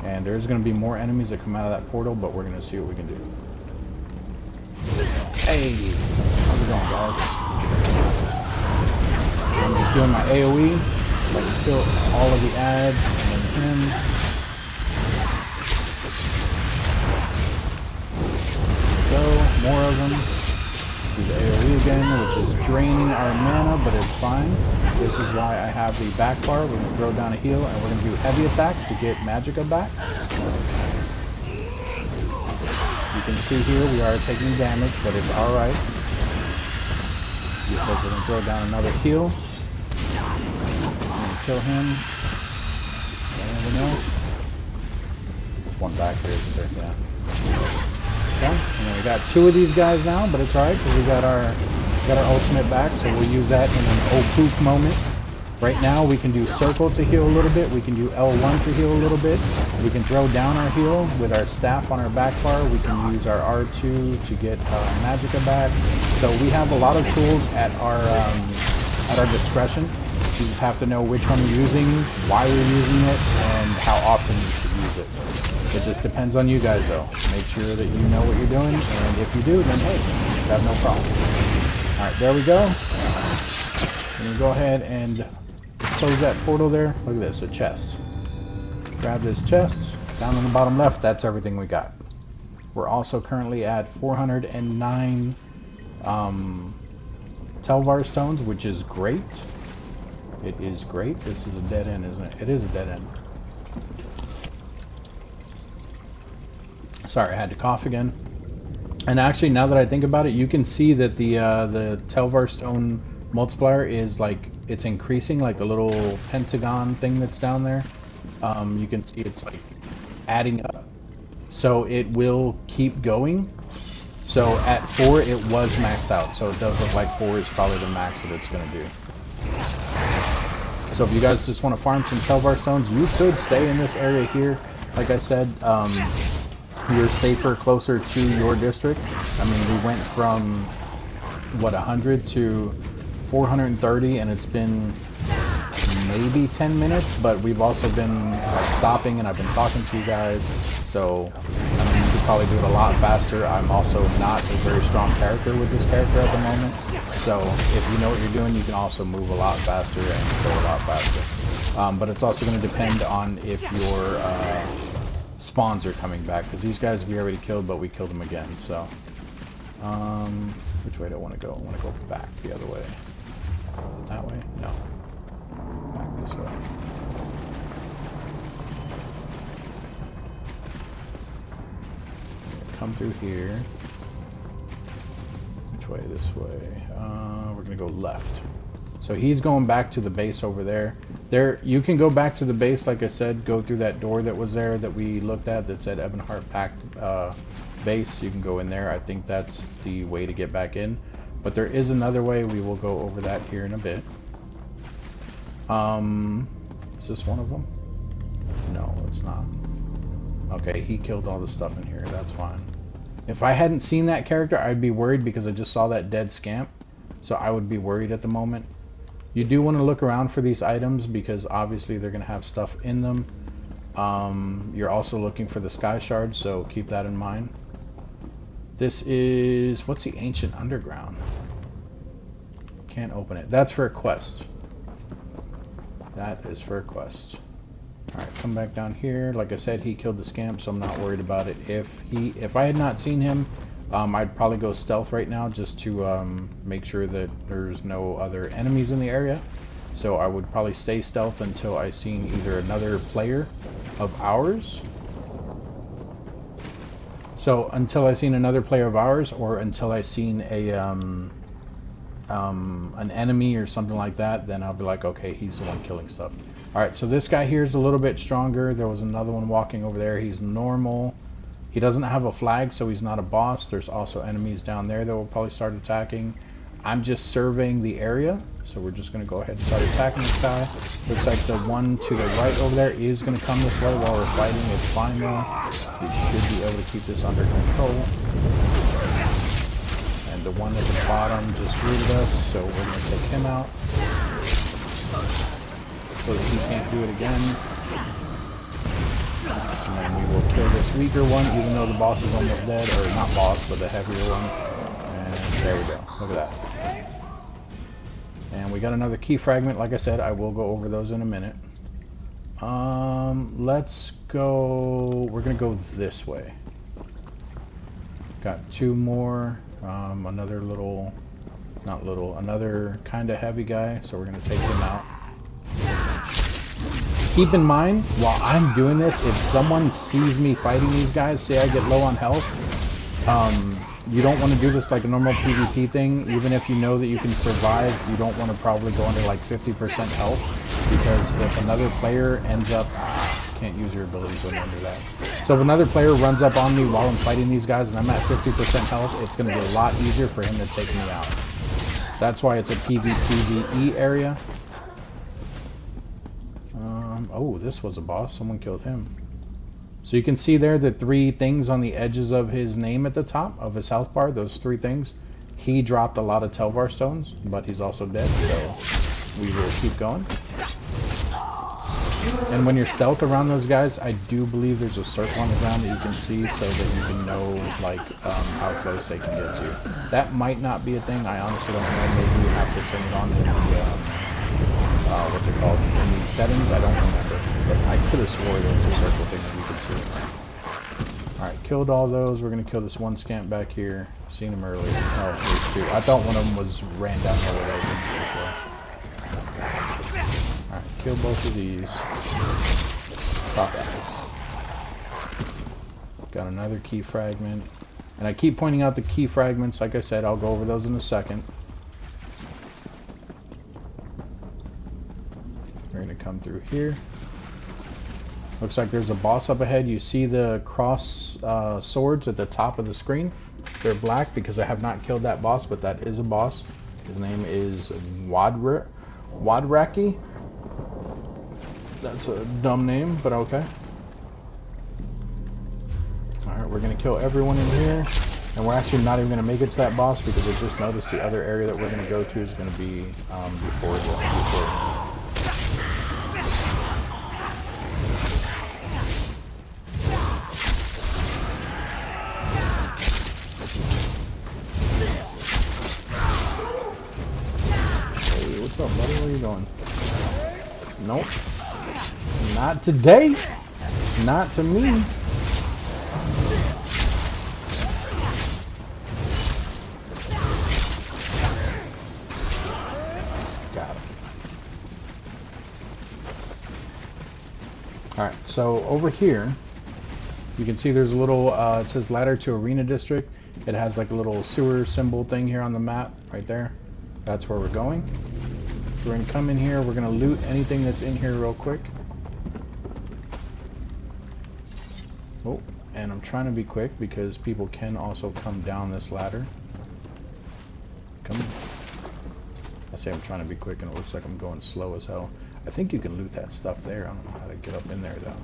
Speaker 1: And there's going to be more enemies that come out of that portal, but we're going to see what we can do. Hey! How's it going, guys? I'm just doing my AoE. Like still all of the ads and then him. So, more of them. Do the AoE again, which is draining our mana, but it's fine. This is why I have the back bar. We're going to throw down a heal, and we're going to do heavy attacks to get Magicka back. You can see here we are taking damage, but it's alright. Because we're going to throw down another heal. Kill him. Anyone else? There's one back here, isn't there? Yeah. Okay. And then we got two of these guys now, but it's alright because we got our ultimate back, so we'll use that in an oh poop moment. Right now we can do circle to heal a little bit. We can do L1 to heal a little bit. We can throw down our heal with our staff on our back bar. We can use our R2 to get Magicka back. So we have a lot of tools at our discretion. You just have to know which one you're using, why you're using it, and how often you should use it. It just depends on you guys though. Make sure that you know what you're doing, and if you do, then hey, you have no problem. Alright, there we go. And you go ahead and close that portal there. Look at this, a chest. Grab this chest. Down on the bottom left, that's everything we got. We're also currently at 409 Telvar stones, which is great. It is great. This is a dead end, isn't it? It is a dead end. Sorry, I had to cough again. And actually, now that I think about it, you can see that the Telvar stone multiplier is like, it's increasing, like the little pentagon thing that's down there. You can see it's like adding up. So it will keep going. So at 4, it was maxed out. So it does look like 4 is probably the max that it's going to do. So if you guys just want to farm some Telvar stones, you could stay in this area here. Like I said, you're safer closer to your district. I mean, we went from, what, 100 to 430, and it's been maybe 10 minutes, but we've also been stopping, and I've been talking to you guys. So, I mean, you could probably do it a lot faster. I'm also not a very strong character with this character at the moment. So if you know what you're doing, you can also move a lot faster and go a lot faster. But it's also going to depend on if your spawns are coming back, because these guys we already killed, but we killed them again. So which way do I want to go? I want to go back the other way. Is it that way? No. Back this way. Come through here. Which way? This way. We're gonna go left. So he's going back to the base over there. You can go back to the base, like I said, go through that door that was there that we looked at that said Ebonheart Pact base. You can go in there. I think that's the way to get back in. But there is another way. We will go over that here in a bit. Is this one of them? No, it's not. Okay, he killed all the stuff in here. That's fine. If I hadn't seen that character, I'd be worried because I just saw that dead scamp. So I would be worried at the moment. You do want to look around for these items because obviously they're going to have stuff in them. You're also looking for the sky shards, so keep that in mind. This is, what's the ancient underground? Can't open it. That's for a quest. That is for a quest. Alright, come back down here. Like I said, he killed the scamp, so I'm not worried about it. If I had not seen him, I'd probably go stealth right now just to make sure that there's no other enemies in the area. So I would probably stay stealth until I seen either another player of ours. So until I seen another player of ours, or until I seen a an enemy or something like that, then I'll be like, okay, he's the one killing stuff. All right, so this guy here is a little bit stronger. There was another one walking over there. He's normal. He doesn't have a flag, so he's not a boss. There's also enemies down there that will probably start attacking. I'm just surveying the area, so we're just going to go ahead and start attacking this guy. Looks like the one to the right over there is going to come this way while we're fighting. It's fine though. We should be able to keep this under control. And the one at the bottom just rooted us, so we're going to take him out so that he can't do it again. And then we will kill this weaker one, even though the boss is almost dead. Or not boss, but the heavier one. And there we go. Look at that. And we got another key fragment. Like I said, I will go over those in a minute. Let's go... We're going to go this way. Got two more. Another little... Not little. Another kind of heavy guy. So we're going to take him out. Keep in mind, while I'm doing this, if someone sees me fighting these guys, say I get low on health, you don't want to do this like a normal PvP thing. Even if you know that you can survive, you don't want to probably go under like 50% health, because if another player ends up... can't use your abilities when you're under that. So if another player runs up on me while I'm fighting these guys and I'm at 50% health, it's going to be a lot easier for him to take me out. That's why it's a PvE area. Oh, this was a boss. Someone killed him. So you can see there the three things on the edges of his name at the top of his health bar. Those three things. He dropped a lot of Telvar stones, but he's also dead, so we will keep going. And when you're stealth around those guys, I do believe there's a circle on the ground that you can see so that you can know like how close they can get to you. That might not be a thing. I honestly don't know. Maybe you have to turn it on in the what's it called, in the settings. I don't remember, but I could have swore there was a circle thing that you could see. Alright, killed all those. We're going to kill this one scamp back here. Seen him earlier. Oh, there's two. I thought one of them was ran down the way. Alright, kill both of these. Stop that. Got another key fragment. And I keep pointing out the key fragments. Like I said, I'll go over those in a second. We're going to come through here. Looks like there's a boss up ahead. You see the cross swords at the top of the screen. They're black because I have not killed that boss, but that is a boss. His name is Wadraki. That's a dumb name, but okay. Alright, we're going to kill everyone in here. And we're actually not even going to make it to that boss because I just noticed the other area that we're going to go to is going to be before. Hey, what's up, buddy? Where are you going? Nope. Not today. Not to me. Got it. Alright, so over here, you can see there's a little, it says ladder to arena district. It has like a little sewer symbol thing here on the map, right there. That's where we're going. We're going to come in here, we're going to loot anything that's in here real quick. Oh, and I'm trying to be quick because people can also come down this ladder. Come on. I say I'm trying to be quick and it looks like I'm going slow as hell. I think you can loot that stuff there. I don't know how to get up in there though.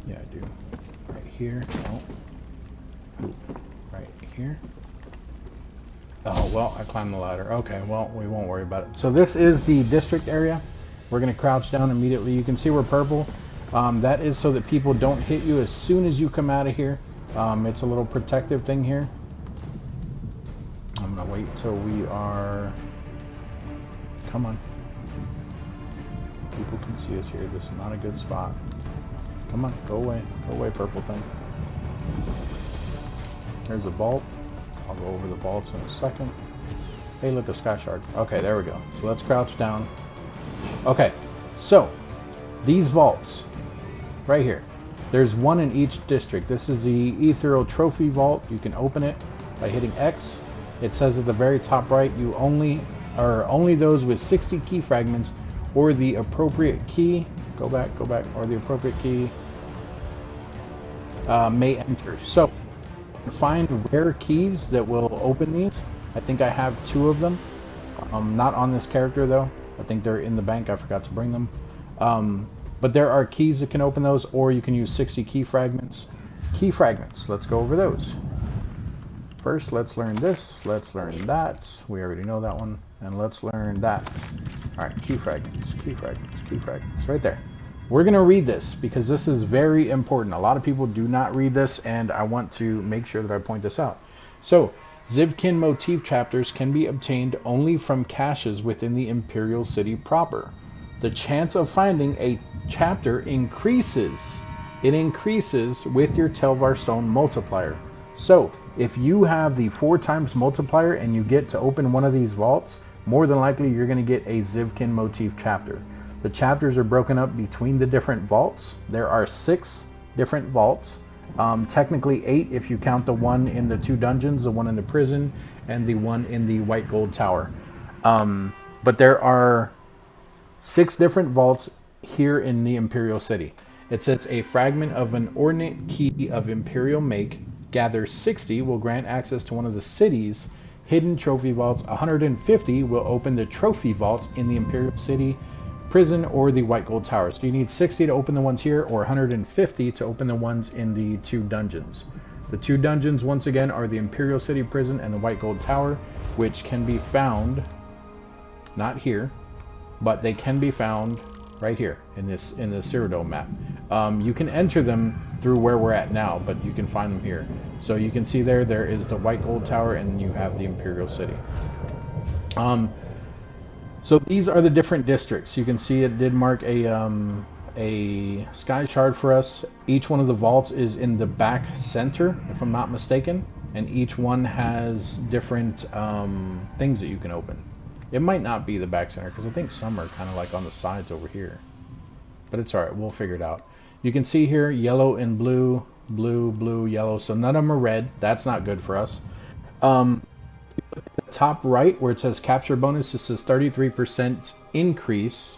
Speaker 1: Yeah, I do. Right here. Oh. Ooh. Right here. Oh, well, I climbed the ladder. Okay, well, we won't worry about it. So this is the district area. We're going to crouch down immediately. You can see we're purple. That is so that people don't hit you as soon as you come out of here. It's a little protective thing here. I'm going to wait till we are... Come on. People can see us here. This is not a good spot. Come on, go away. Go away, purple thing. There's a vault. I'll go over the vaults in a second. Hey, look, a sky shard. Okay, there we go. So let's crouch down. Okay, so these vaults right here. There's one in each district. This is the Ethereal Trophy Vault. You can open it. by hitting X. It says at the very top right, you only those with 60 key fragments or the appropriate key. Go back, or the appropriate key may enter. So find rare keys that will open these. I think I have 2 of them. Not on this character though. I think they're in the bank. I forgot to bring them. But there are keys that can open those, or you can use 60 key fragments. Key fragments. Let's go over those. First, let's learn this. Let's learn that. We already know that one. And let's learn that. All right, key fragments, key fragments, key fragments. Right there. We're going to read this because this is very important. A lot of people do not read this, and I want to make sure that I point this out. So, Zivkin motif chapters can be obtained only from caches within the Imperial City proper. The chance of finding a chapter increases. It increases with your Telvar Stone multiplier. So, if you have the 4 times multiplier and you get to open one of these vaults, more than likely you're going to get a Zivkin motif chapter. The chapters are broken up between the different vaults. There are 6 different vaults. Technically 8 if you count the one in the 2 dungeons, the one in the prison, and the one in the White Gold Tower. But there are 6 different vaults here in the Imperial City. It says a fragment of an ornate key of Imperial make, gather 60 will grant access to one of the city's hidden trophy vaults. 150 will open the trophy vaults in the Imperial City prison or the White Gold Tower. So you need 60 to open the ones here, or 150 to open the ones in the 2 dungeons. The 2 dungeons, once again, are the Imperial City prison and the White Gold Tower, which can be found, not here, but they can be found right here in the Cyrodiil map. You can enter them through where we're at now, but you can find them here. So you can see there is the White Gold Tower, and you have the Imperial City. So these are the different districts. You can see it did mark a sky shard for us. Each one of the vaults is in the back center, if I'm not mistaken, and each one has different things that you can open. It might not be the back center, because I think some are kind of like on the sides over here. But it's alright, we'll figure it out. You can see here, yellow and blue, blue, blue, yellow. So none of them are red. That's not good for us. Top right where it says capture bonus, this is 33% increase.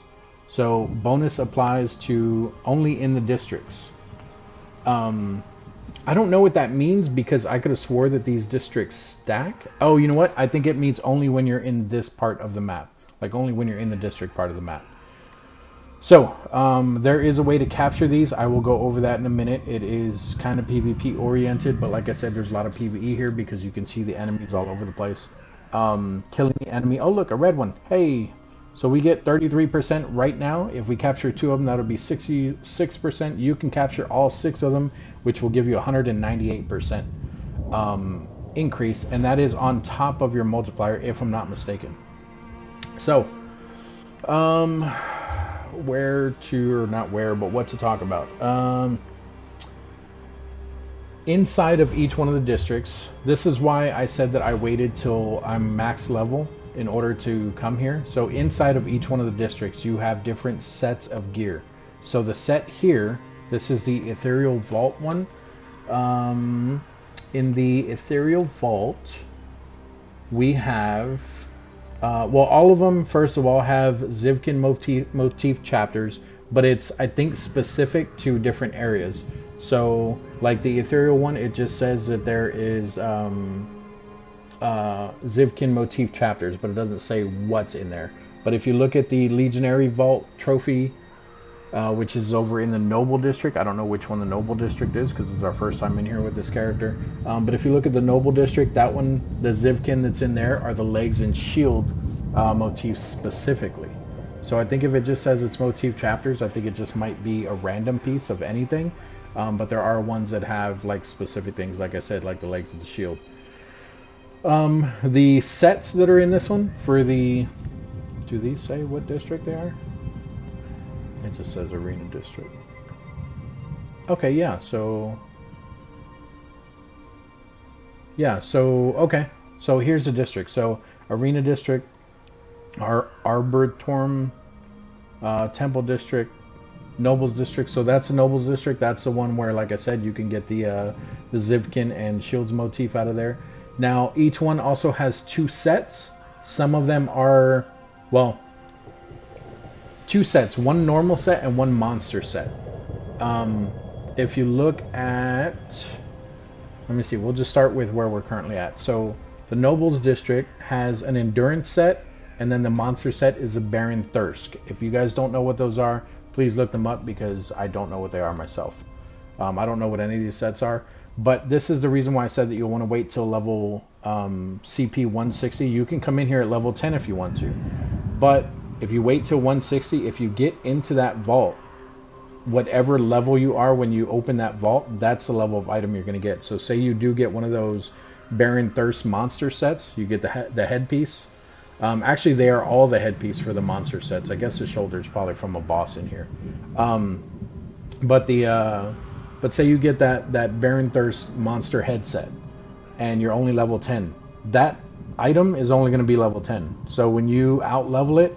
Speaker 1: So bonus applies to only in the districts. I don't know what that means, because I could have swore that these districts stack. Oh, you know what? I think it means only when you're in this part of the map. Like only when you're in the district part of the map. So, there is a way to capture these. I will go over that in a minute. It is kind of PvP oriented, but like I said, there's a lot of PvE here because you can see the enemies all over the place. Killing the enemy. Oh, look, a red one. Hey. So we get 33% right now. If we capture 2 of them, that'll be 66%. You can capture all 6 of them, which will give you 198% increase, and that is on top of your multiplier, if I'm not mistaken. So, where to, or not where, but what to talk about. Inside of each one of the districts, this is why I said that I waited till I'm max level in order to come here. So inside of each one of the districts, you have different sets of gear. So the set here, this is the Ethereal Vault one. In the Ethereal Vault, we have, well, all of them, first of all, have Zivkin motif chapters, but it's, I think, specific to different areas. So, like the Ethereal one, it just says that there is Zivkin motif chapters, but it doesn't say what's in there. But if you look at the Legionary Vault trophy, which is over in the Noble District, I don't know which one the Noble District is because it's our first time in here with this character. But if you look at the Noble District, that one, the Zivkin that's in there are the legs and shield motifs specifically. So I think if it just says it's motif chapters, I think it just might be a random piece of anything. But there are ones that have like specific things, like I said, like the legs of the shield. The sets that are in this one for the, do these say what district they are? It just says Arena District. Okay, yeah, so okay, so here's the district. So Arena District, Arboretum, Temple District, Nobles District. So that's the Nobles District. That's the one where, like I said, you can get the Zivkin and Shields motif out of there. Now, each one also has 2 sets. Some of them are, well, 2 sets, one normal set and one monster set. If you look at, let me see, we'll just start with where we're currently at. So the Nobles District has an endurance set, and then the monster set is a Baron Thirsk. If you guys don't know what those are, please look them up because I don't know what they are myself. I don't know what any of these sets are, but this is the reason why I said that you'll want to wait till level CP 160. You can come in here at level 10 if you want to, but if you wait till 160, if you get into that vault, whatever level you are when you open that vault, that's the level of item you're going to get. So say you do get one of those Baron Thirst monster sets, you get the headpiece. Actually, they are all the headpiece for the monster sets. I guess the shoulder is probably from a boss in here. But say you get that Baron Thirst monster headset, and you're only level 10. That item is only going to be level 10. So when you out level it,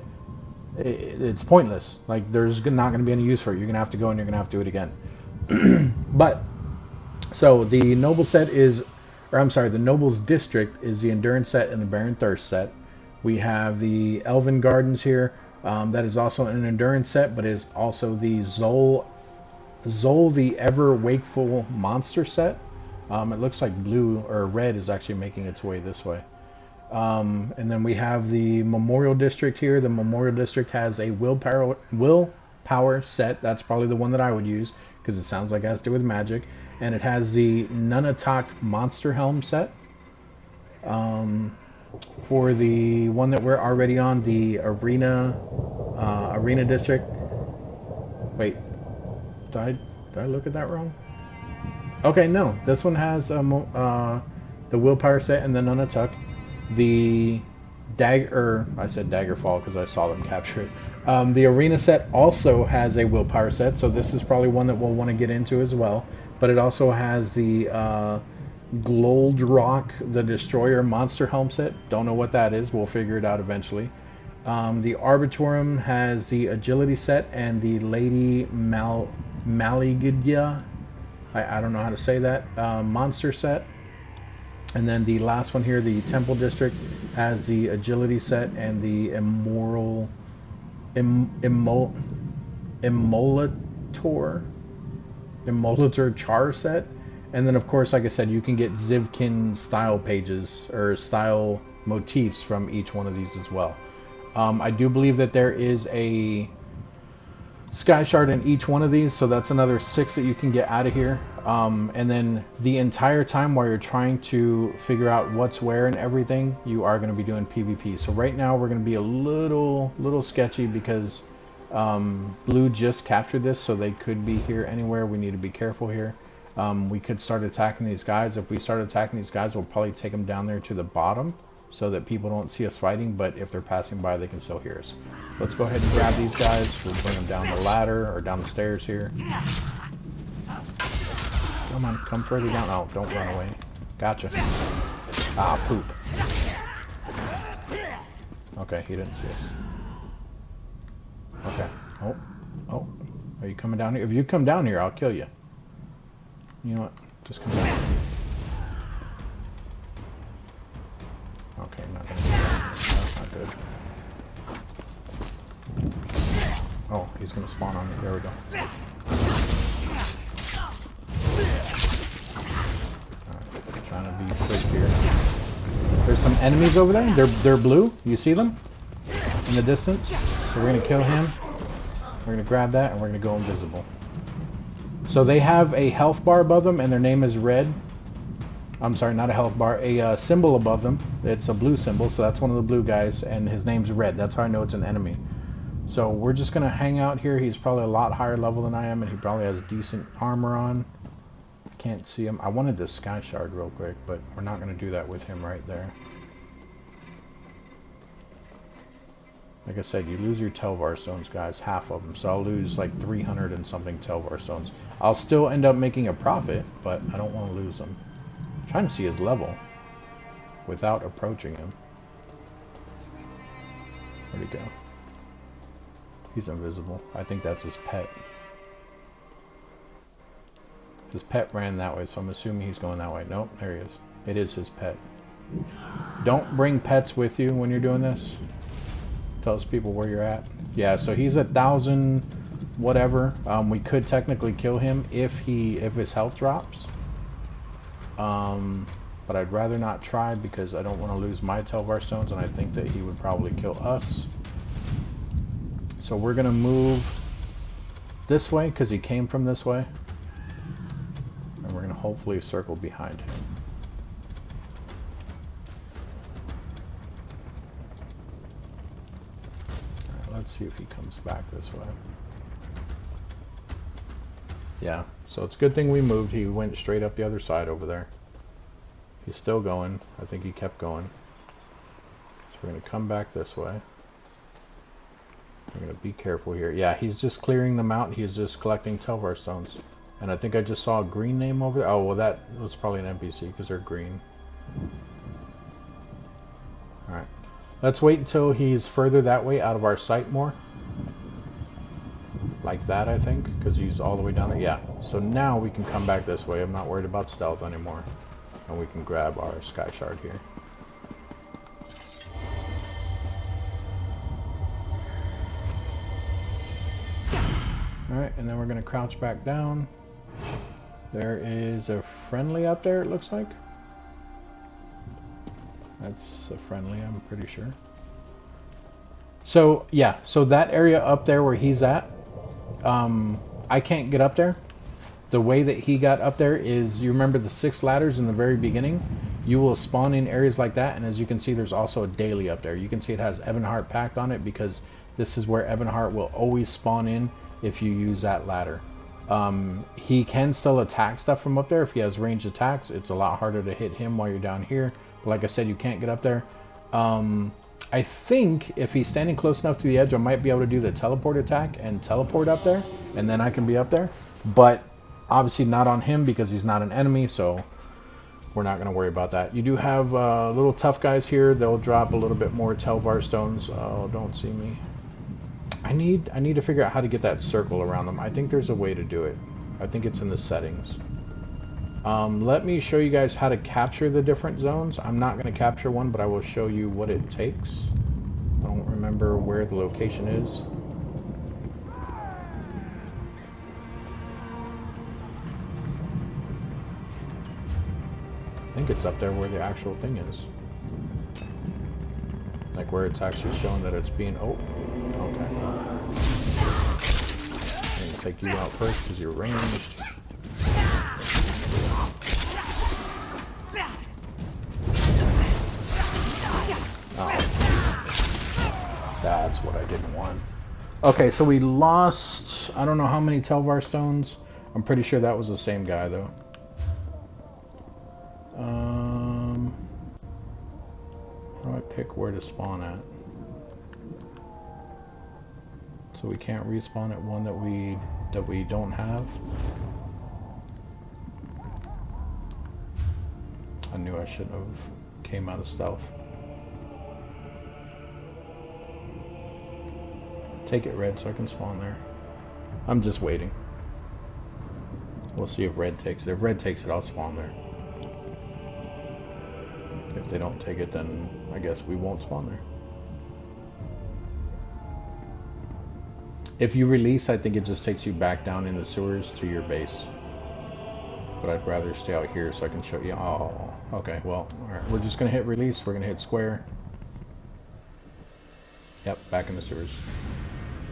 Speaker 1: it's pointless. Like, there's not going to be any use for it. You're going to have to go and you're going to have to do it again. But so the noble set is, or I'm sorry, the Nobles District is the endurance set and the Baron Thirst set. We have the Elven Gardens here. That is also an endurance set, but is also the Zol the Ever Wakeful monster set. It looks like blue or red is actually making its way this way. And then we have the Memorial District here. The Memorial District has a willpower set. That's probably the one that I would use because it sounds like it has to do with magic. And it has the Nunatak Monster Helm set. For the one that we're already on, the Arena District. Wait, did I look at that wrong? Okay, no. This one has the willpower set and the Nunatak. The dagger, I said Daggerfall because I saw them capture it. The arena set also has a willpower set, so this is probably one that we'll want to get into as well. But it also has the Gloldrock the Destroyer monster helm set. Don't know what that is. We'll figure it out eventually. The Arbitorum has the agility set and the Lady Maligidya, I don't know how to say that, monster set. And then the last one here, the Temple District, has the agility set and the Immolator char set. And then of course, like I said, you can get Zivkin style pages or style motifs from each one of these as well. I do believe that there is a Sky Shard in each one of these, so that's another 6 that you can get out of here. And then the entire time while you're trying to figure out what's where and everything, you are going to be doing PvP. So right now we're going to be a little sketchy because Blue just captured this, so they could be here anywhere. We need to be careful here. We could start attacking these guys. If we start attacking these guys, we'll probably take them down there to the bottom so that people don't see us fighting, but if they're passing by, they can still hear us. So let's go ahead and grab these guys. We'll bring them down the ladder or down the stairs here. Come on, come further down. Oh, don't run away. Gotcha. Ah, poop. Okay, he didn't see us. Okay. Oh. Are you coming down here? If you come down here, I'll kill you. You know what? Just come down. Okay, not gonna do that. That's not good. Oh, he's gonna spawn on me. There we go. Alright, trying to be quick here. There's some enemies over there. They're blue. You see them? In the distance. So we're gonna kill him. We're gonna grab that and we're gonna go invisible. So they have a health bar above them and their name is red. I'm sorry, not a health bar, a symbol above them. It's a blue symbol, so that's one of the blue guys, and his name's Red. That's how I know it's an enemy. So we're just going to hang out here. He's probably a lot higher level than I am, and he probably has decent armor on. I can't see him. I wanted this Sky Shard real quick, but we're not going to do that with him right there. Like I said, you lose your Telvar stones, guys, half of them. So I'll lose like 300 and something Telvar stones. I'll still end up making a profit, but I don't want to lose them. I'm trying to see his level without approaching him. Where'd he go? He's invisible. I think that's his pet. His pet ran that way, so I'm assuming he's going that way. Nope, there he is. It is his pet. Don't bring pets with you when you're doing this. Tells people where you're at. Yeah, so he's 1,000 whatever. We could technically kill him if his health drops. But I'd rather not try because I don't want to lose my Telvar stones, and I think that he would probably kill us. So we're gonna move this way because he came from this way, and we're gonna hopefully circle behind him. Let's see if he comes back this way. Yeah, so it's a good thing we moved. He went straight up the other side over there. He's still going. I think he kept going. So we're going to come back this way. We're going to be careful here. Yeah, he's just clearing them out. He's just collecting Telvar stones. And I think I just saw a green name over there. Oh, well, that was probably an NPC because they're green. Alright. Let's wait until he's further that way out of our sight more. Like that, I think, because he's all the way down there. Yeah, so now we can come back this way. I'm not worried about stealth anymore. And we can grab our sky shard here. Alright, and then we're going to crouch back down. There is a friendly up there, it looks like. That's a friendly, I'm pretty sure. So, yeah, so that area up there where he's at, I can't get up there. The way that he got up there is, you remember the 6 ladders in the very beginning? You will spawn in areas like that, and as you can see, there's also a daily up there. You can see it has Ebonheart packed on it because this is where Ebonheart will always spawn in if you use that ladder. He can still attack stuff from up there. If he has ranged attacks, it's a lot harder to hit him while you're down here. But like I said, you can't get up there. I think if he's standing close enough to the edge, I might be able to do the teleport attack and teleport up there, and then I can be up there. But obviously not on him because he's not an enemy, so we're not going to worry about that. You do have little tough guys here. They'll drop a little bit more Telvar stones. Oh, don't see me. I need to figure out how to get that circle around them. I think there's a way to do it. I think it's in the settings. Let me show you guys how to capture the different zones. I'm not going to capture one, but I will show you what it takes. I don't remember where the location is. I think it's up there where the actual thing is. Like where it's actually showing that it's being... Oh, okay. I'm going to take you out first because you're ranged. Oh. That's what I didn't want. Okay, so we lost... I don't know how many Telvar stones. I'm pretty sure that was the same guy, though. How do I pick where to spawn at? So we can't respawn at one that we don't have. I knew I shouldn't have came out of stealth. Take it red so I can spawn there. I'm just waiting. We'll see if red takes it. If red takes it, I'll spawn there. If they don't take it, then I guess we won't spawn there. If you release, I think it just takes you back down in the sewers to your base. But I'd rather stay out here so I can show you. Oh, okay, well, alright. We're just going to hit release. We're going to hit square. Yep, back in the sewers.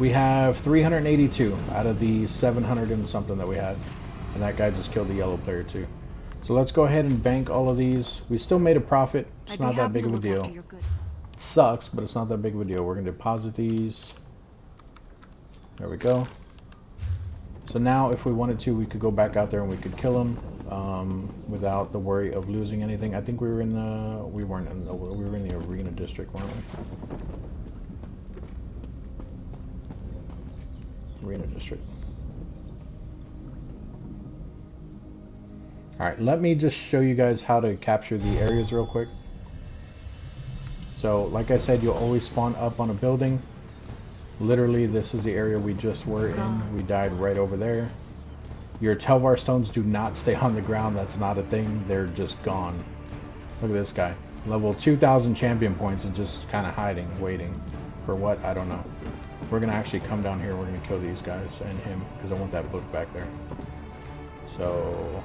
Speaker 1: We have 382 out of the 700 and something that we had. And that guy just killed the yellow player too. So let's go ahead and bank all of these. We still made a profit. It's not that big of a deal. It sucks, but it's not that big of a deal. We're going to deposit these. There we go. So now if we wanted to, we could go back out there and we could kill him without the worry of losing anything. I think we were in the... We weren't in the... We were in the arena district, weren't we? Arena district. Alright, let me just show you guys how to capture the areas real quick. So, like I said, you'll always spawn up on a building. Literally, this is the area we just were in. We died right over there. Your Telvar stones do not stay on the ground. That's not a thing. They're just gone. Look at this guy. Level 2,000 champion points and just kind of hiding, waiting. For what? I don't know. We're going to actually come down here. We're going to kill these guys and him because I want that book back there. So...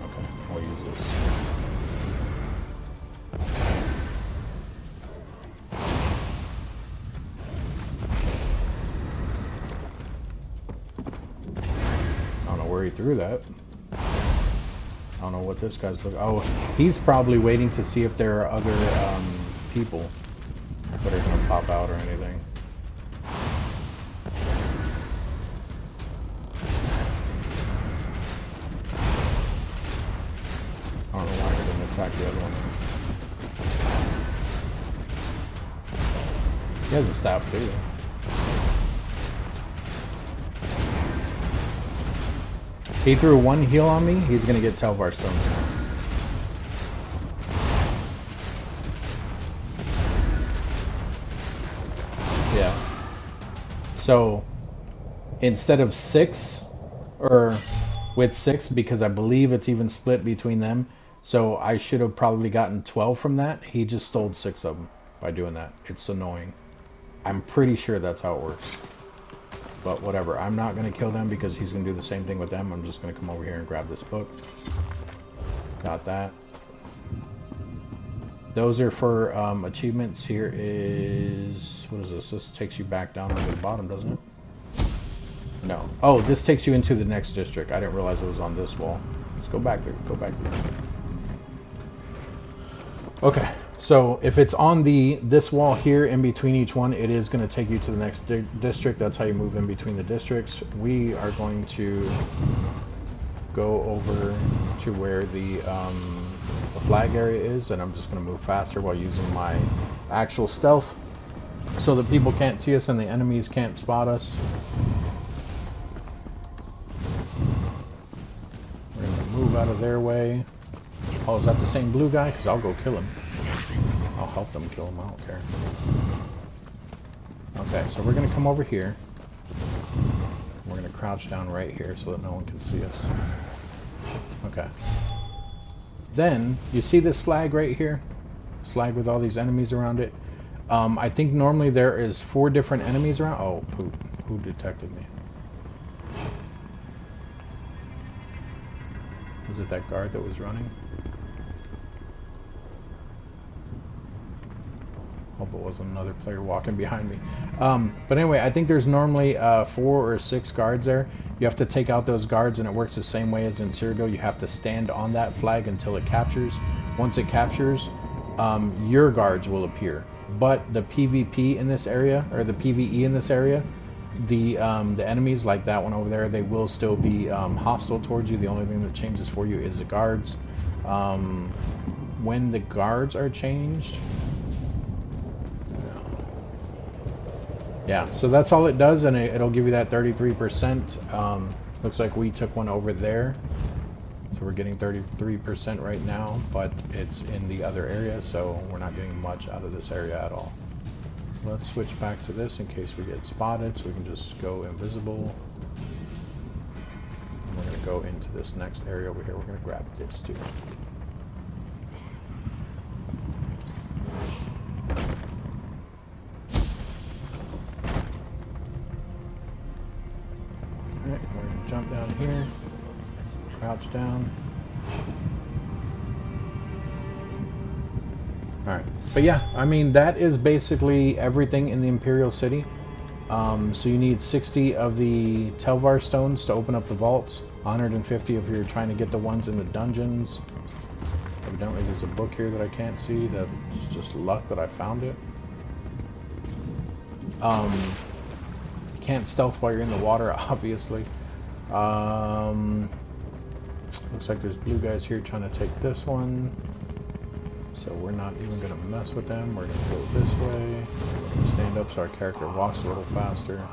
Speaker 1: okay, I'll use this. I don't know where he threw that. I don't know what this guy's looking... oh, he's probably waiting to see if there are other people that are going to pop out or anything. I don't know why he didn't attack the other one. He has a staff too. He threw one heal on me, he's going to get Telvar Stones now. Yeah. So, instead of 6, or with 6, because I believe it's even split between them, so I should have probably gotten 12 from that. He just stole 6 of them by doing that. It's annoying. I'm pretty sure that's how it works. But whatever, I'm not going to kill them because he's going to do the same thing with them. I'm just going to come over here and grab this book. Got that. Those are for achievements. Here is... what is this? This takes you back down to the bottom, doesn't it? No. Oh, this takes you into the next district. I didn't realize it was on this wall. Let's go back there. Go back there. Okay. So if it's on this wall here in between each one, it is going to take you to the next district. That's how you move in between the districts. We are going to go over to where the flag area is, and I'm just going to move faster while using my actual stealth so that people can't see us and the enemies can't spot us. We're going to move out of their way. Oh, is that the same blue guy? Because I'll go kill him. I'll help them kill him, I don't care. Okay, so we're going to come over here. We're going to crouch down right here so that no one can see us. Okay. Then, you see this flag right here? This flag with all these enemies around it? I think normally there is 4 different enemies around. Oh, poop. Who detected me? Was it that guard that was running? Hope it wasn't another player walking behind me. But anyway, I think there's normally 4 or 6 guards there. You have to take out those guards, and it works the same way as in Cyrodiil. You have to stand on that flag until it captures. Once it captures, your guards will appear. But the PvP in this area, or the PvE in this area, the enemies like that one over there, they will still be hostile towards you. The only thing that changes for you is the guards. When the guards are changed... yeah, so that's all it does, and it'll give you that 33%. Looks like we took one over there, so we're getting 33% right now, but it's in the other area, so we're not getting much out of this area at all. Let's switch back to this in case we get spotted, so we can just go invisible. And we're going to go into this next area over here. We're going to grab this too. Alright, we're going to jump down here, crouch down. Alright, but yeah, I mean, that is basically everything in the Imperial City. So you need 60 of the Telvar stones to open up the vaults, 150 if you're trying to get the ones in the dungeons. Evidently there's a book here that I can't see. That's just luck that I found it. You can't stealth while you're in the water, obviously. Looks like there's blue guys here trying to take this one. So we're not even going to mess with them. We're going to go this way. Stand up so our character walks a little faster.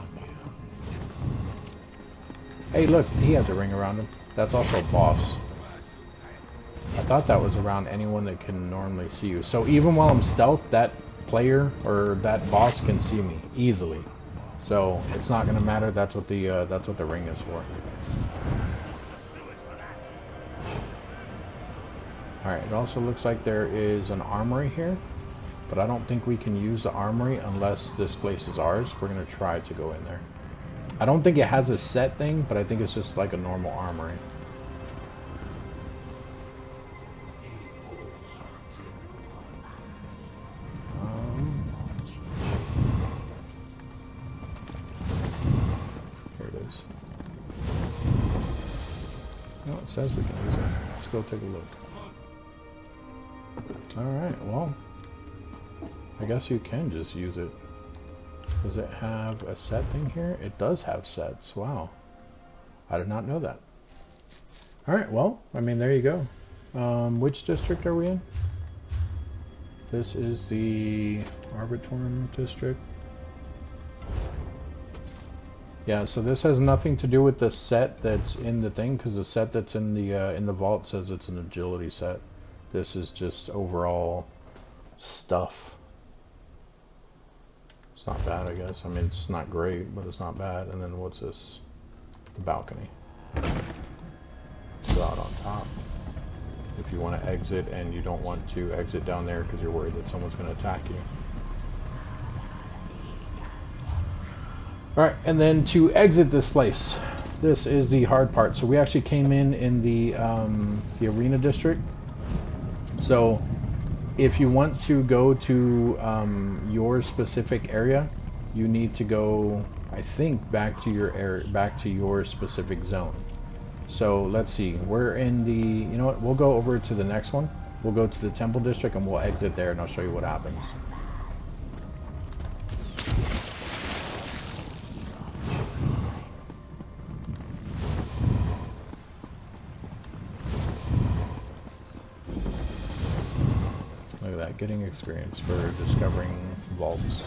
Speaker 1: Hey, look, he has a ring around him. That's also a boss. I thought that was around anyone that can normally see you. So even while I'm stealth, that player or that boss can see me easily. So it's not going to matter. That's what the ring is for. Alright, it also looks like there is an armory here, but I don't think we can use the armory unless this place is ours. We're going to try to go in there. I don't think it has a set thing, but I think it's just like a normal armory. Here it is. No, it says we can use it. Let's go take a look. Alright, well, I guess you can just use it. Does it have a set thing here? It does have sets. Wow. I did not know that. Alright, well, I mean, there you go. Which district are we in? This is the Arbitorn district. Yeah, so this has nothing to do with the set that's in the thing, because the set that's in the vault says it's an agility set. This is just overall stuff. It's not bad, I guess. I mean, it's not great, but it's not bad. And then what's this? The balcony. It's out on top. If you want to exit and you don't want to exit down there because you're worried that someone's going to attack you. Alright, and then to exit this place, this is the hard part. So we actually came in the arena district. So if you want to go to your specific area, you need to go, I think, back to your area, back to your specific zone. So let's see, we're in the, you know what, we'll go over to the next one. We'll go to the temple district and we'll exit there and I'll show you what happens. Look at that, getting experience for discovering vaults.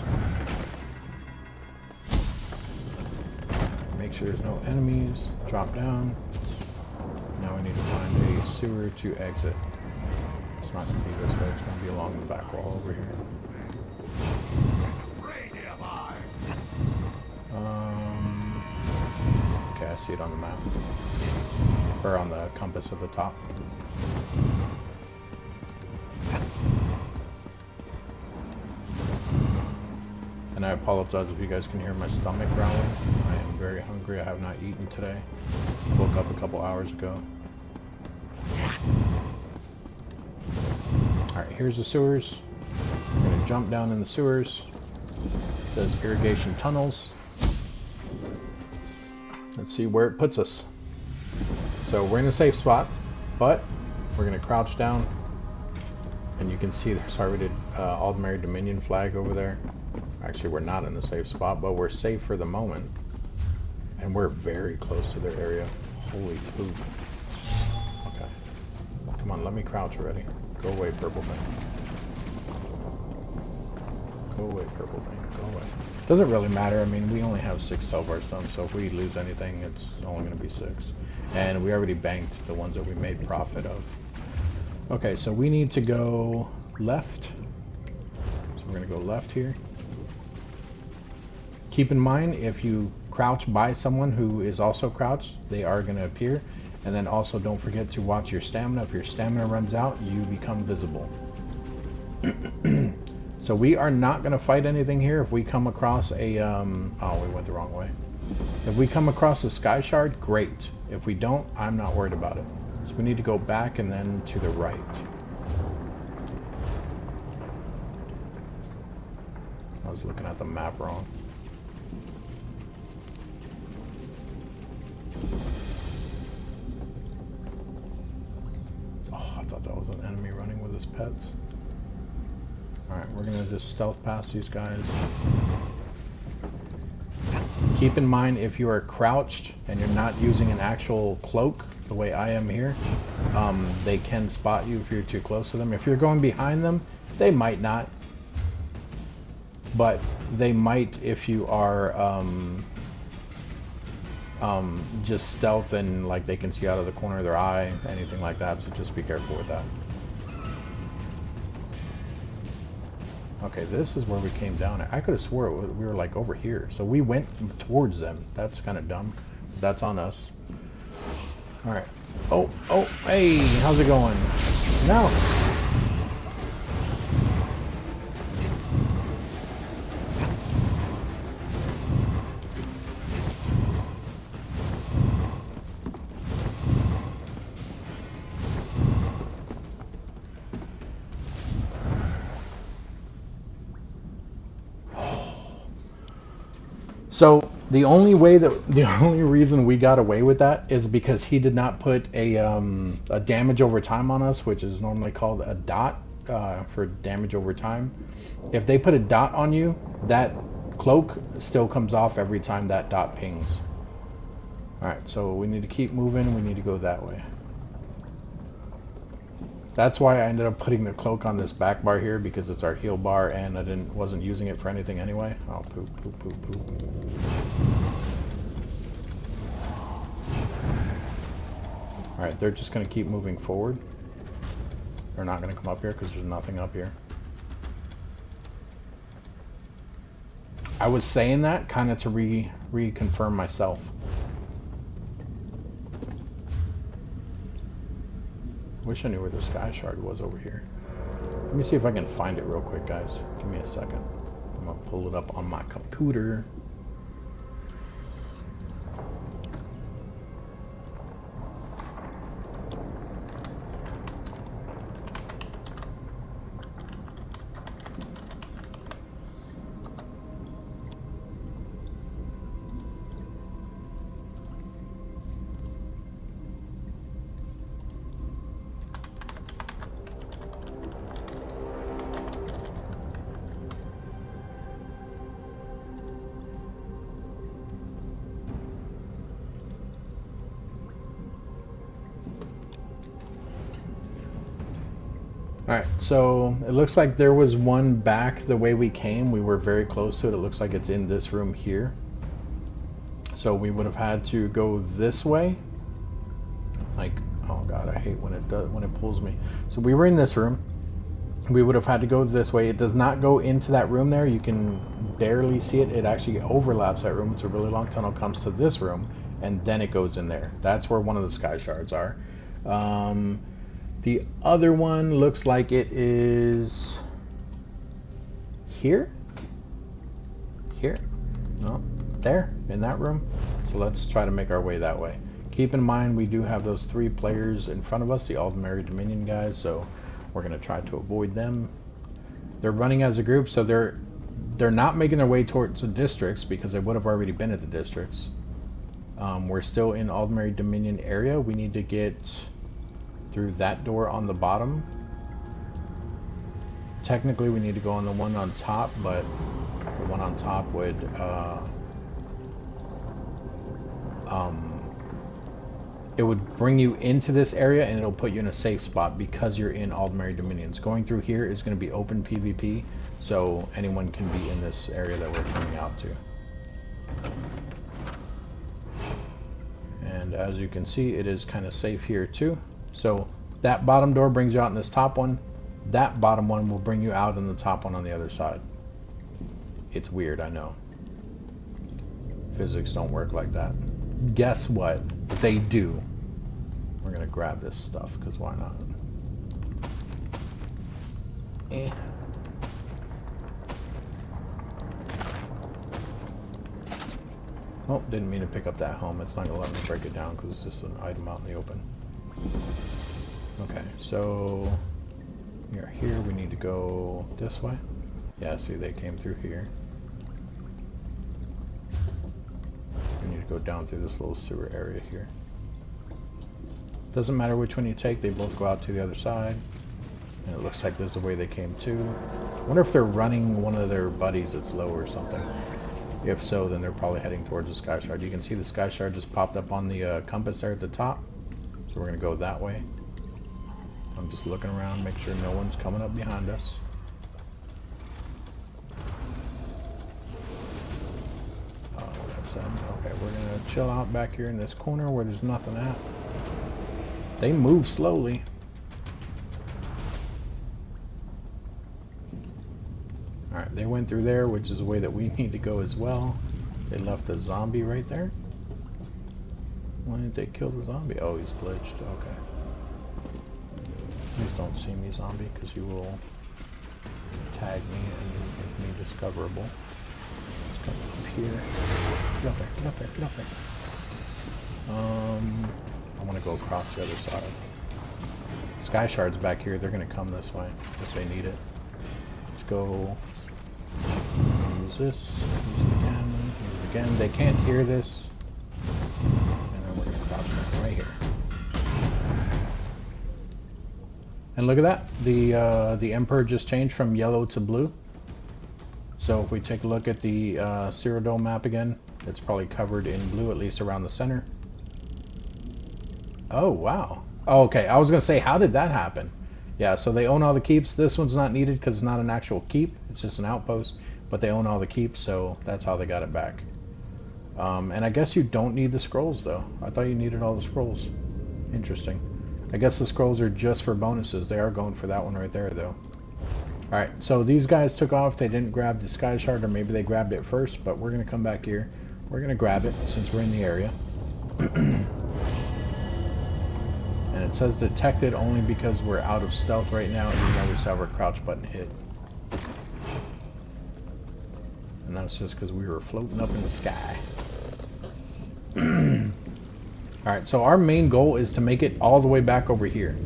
Speaker 1: Make sure there's no enemies. Drop down. Now we need to find a sewer to exit. It's not going to be this way, it's going to be along the back wall over here. Okay, I see it on the map. Or on the compass at the top. And I apologize if you guys can hear my stomach growling. I am very hungry. I have not eaten today. Woke up a couple hours ago. Alright, here's the sewers. We're going to jump down in the sewers. It says irrigation tunnels. Let's see where it puts us. So we're in a safe spot, but we're going to crouch down. And you can see the targeted Aldmeri Dominion flag over there. Actually, we're not in a safe spot, but we're safe for the moment. And we're very close to their area. Holy poop. Okay. Come on, let me crouch already. Go away, purple thing. Go away, purple thing. Go away. Doesn't really matter. I mean, we only have 6 teleports done, so if we lose anything, it's only going to be 6. And we already banked the ones that we made profit of. Okay, so we need to go left. So we're going to go left here. Keep in mind, if you crouch by someone who is also crouched, they are going to appear. And then also don't forget to watch your stamina. If your stamina runs out, you become visible. So we are not going to fight anything here. If we come across a... oh, we went the wrong way. If we come across a sky shard, great. If we don't, I'm not worried about it. So we need to go back and then to the right. I was looking at the map wrong. Oh, I thought that was an enemy running with his pets. Alright, we're gonna just stealth past these guys. Keep in mind, if you are crouched and you're not using an actual cloak, the way I am here, they can spot you if you're too close to them. If you're going behind them, they might not. But they might if you are just stealth and like they can see out of the corner of their eye, anything like that, so just be careful with that. Okay, this is where we came down. I could have swore we were like over here, so we went towards them. That's kind of dumb. That's on us. All right. Oh, hey, how's it going? No! So the only reason we got away with that is because he did not put a damage over time on us, which is normally called a dot for damage over time. If they put a dot on you, that cloak still comes off every time that dot pings. All right, so we need to keep moving. We need to go that way. That's why I ended up putting the cloak on this back bar here, because it's our heal bar, and I wasn't using it for anything anyway. Oh, poop, poop, poop, poop. All right, they're just gonna keep moving forward. They're not gonna come up here because there's nothing up here. I was saying that kind of to reconfirm myself. Wish I knew where the sky shard was over here. Let me see if I can find it real quick, guys. Give me a second. I'm gonna pull it up on my computer. Alright, so it looks like there was one back the way we came. We were very close to it. It looks like it's in this room here. So we would have had to go this way. Like, oh god, I hate when it pulls me. So we were in this room. We would have had to go this way. It does not go into that room there. You can barely see it. It actually overlaps that room. It's a really long tunnel, comes to this room, and then it goes in there. That's where one of the sky shards are. The other one looks like it is here. Here? No, there, in that room. So let's try to make our way that way. Keep in mind we do have those 3 players in front of us, the Aldmeri Dominion guys, so we're going to try to avoid them. They're running as a group, so they're not making their way towards the districts because they would have already been at the districts. We're still in Aldmeri Dominion area. We need to get through that door on the bottom. Technically we need to go on the one on top, but the one on top would it would bring you into this area and it'll put you in a safe spot because you're in Aldmeri Dominions. Going through here is going to be open PvP, so anyone can be in this area that we're coming out to. And as you can see, it is kind of safe here too. So that bottom door brings you out in this top one. That bottom one will bring you out in the top one on the other side. It's weird, I know. Physics don't work like that. Guess what? They do. We're gonna grab this stuff, because why not? Oh, didn't mean to pick up that helmet. It's not gonna let me break it down because it's just an item out in the open. Okay, so we are here. We need to go this way. Yeah, see, they came through here. We need to go down through this little sewer area here. Doesn't matter which one you take, they both go out to the other side. And it looks like this is the way they came too. I wonder if they're running one of their buddies that's low or something. If so, then they're probably heading towards the sky shard. You can see the sky shard just popped up on the compass there at the top. So we're going to go that way. I'm just looking around, make sure no one's coming up behind us. Oh, that's okay, we're going to chill out back here in this corner where there's nothing at. They move slowly. Alright, they went through there, which is the way that we need to go as well. They left a zombie right there. Why didn't they kill the zombie? Oh, he's glitched. Okay. Please don't see me, zombie, because you will tag me and make me discoverable. Let's come up here. Get up there, get up there, get up there. I want to go across the other side. Sky Shard's back here. They're going to come this way if they need it. Let's go. Use this. Use it again. Use it again. They can't hear this. And then we're going to crouch them right here. And look at that. The Emperor just changed from yellow to blue. So if we take a look at the Cyrodiil map again, it's probably covered in blue, at least around the center. Oh, wow. Oh, okay, I was going to say, how did that happen? Yeah, so they own all the keeps. This one's not needed because it's not an actual keep. It's just an outpost. But they own all the keeps, so that's how they got it back. And I guess you don't need the scrolls, though. I thought you needed all the scrolls. Interesting. I guess the scrolls are just for bonuses. They are going for that one right there, though. Alright, so these guys took off. They didn't grab the Sky Shard, or maybe they grabbed it first, but we're going to come back here. We're going to grab it since we're in the area. And it says detected only because we're out of stealth right now, and you know we still have our crouch button hit. And that's just because we were floating up in the sky. Alright, so our main goal is to make it all the way back over here.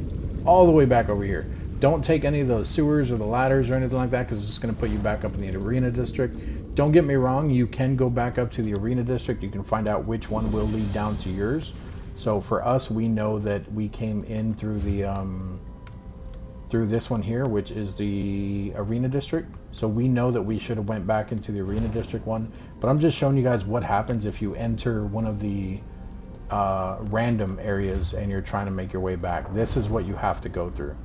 Speaker 1: All the way back over here. Don't take any of those sewers or the ladders or anything like that, because it's just going to put you back up in the arena district. Don't get me wrong, you can go back up to the arena district. You can find out which one will lead down to yours. So for us, we know that we came in through the through this one here, which is the arena district. So we know that we should have went back into the arena district one. But I'm just showing you guys what happens if you enter one of the random areas and you're trying to make your way back. This is what you have to go through.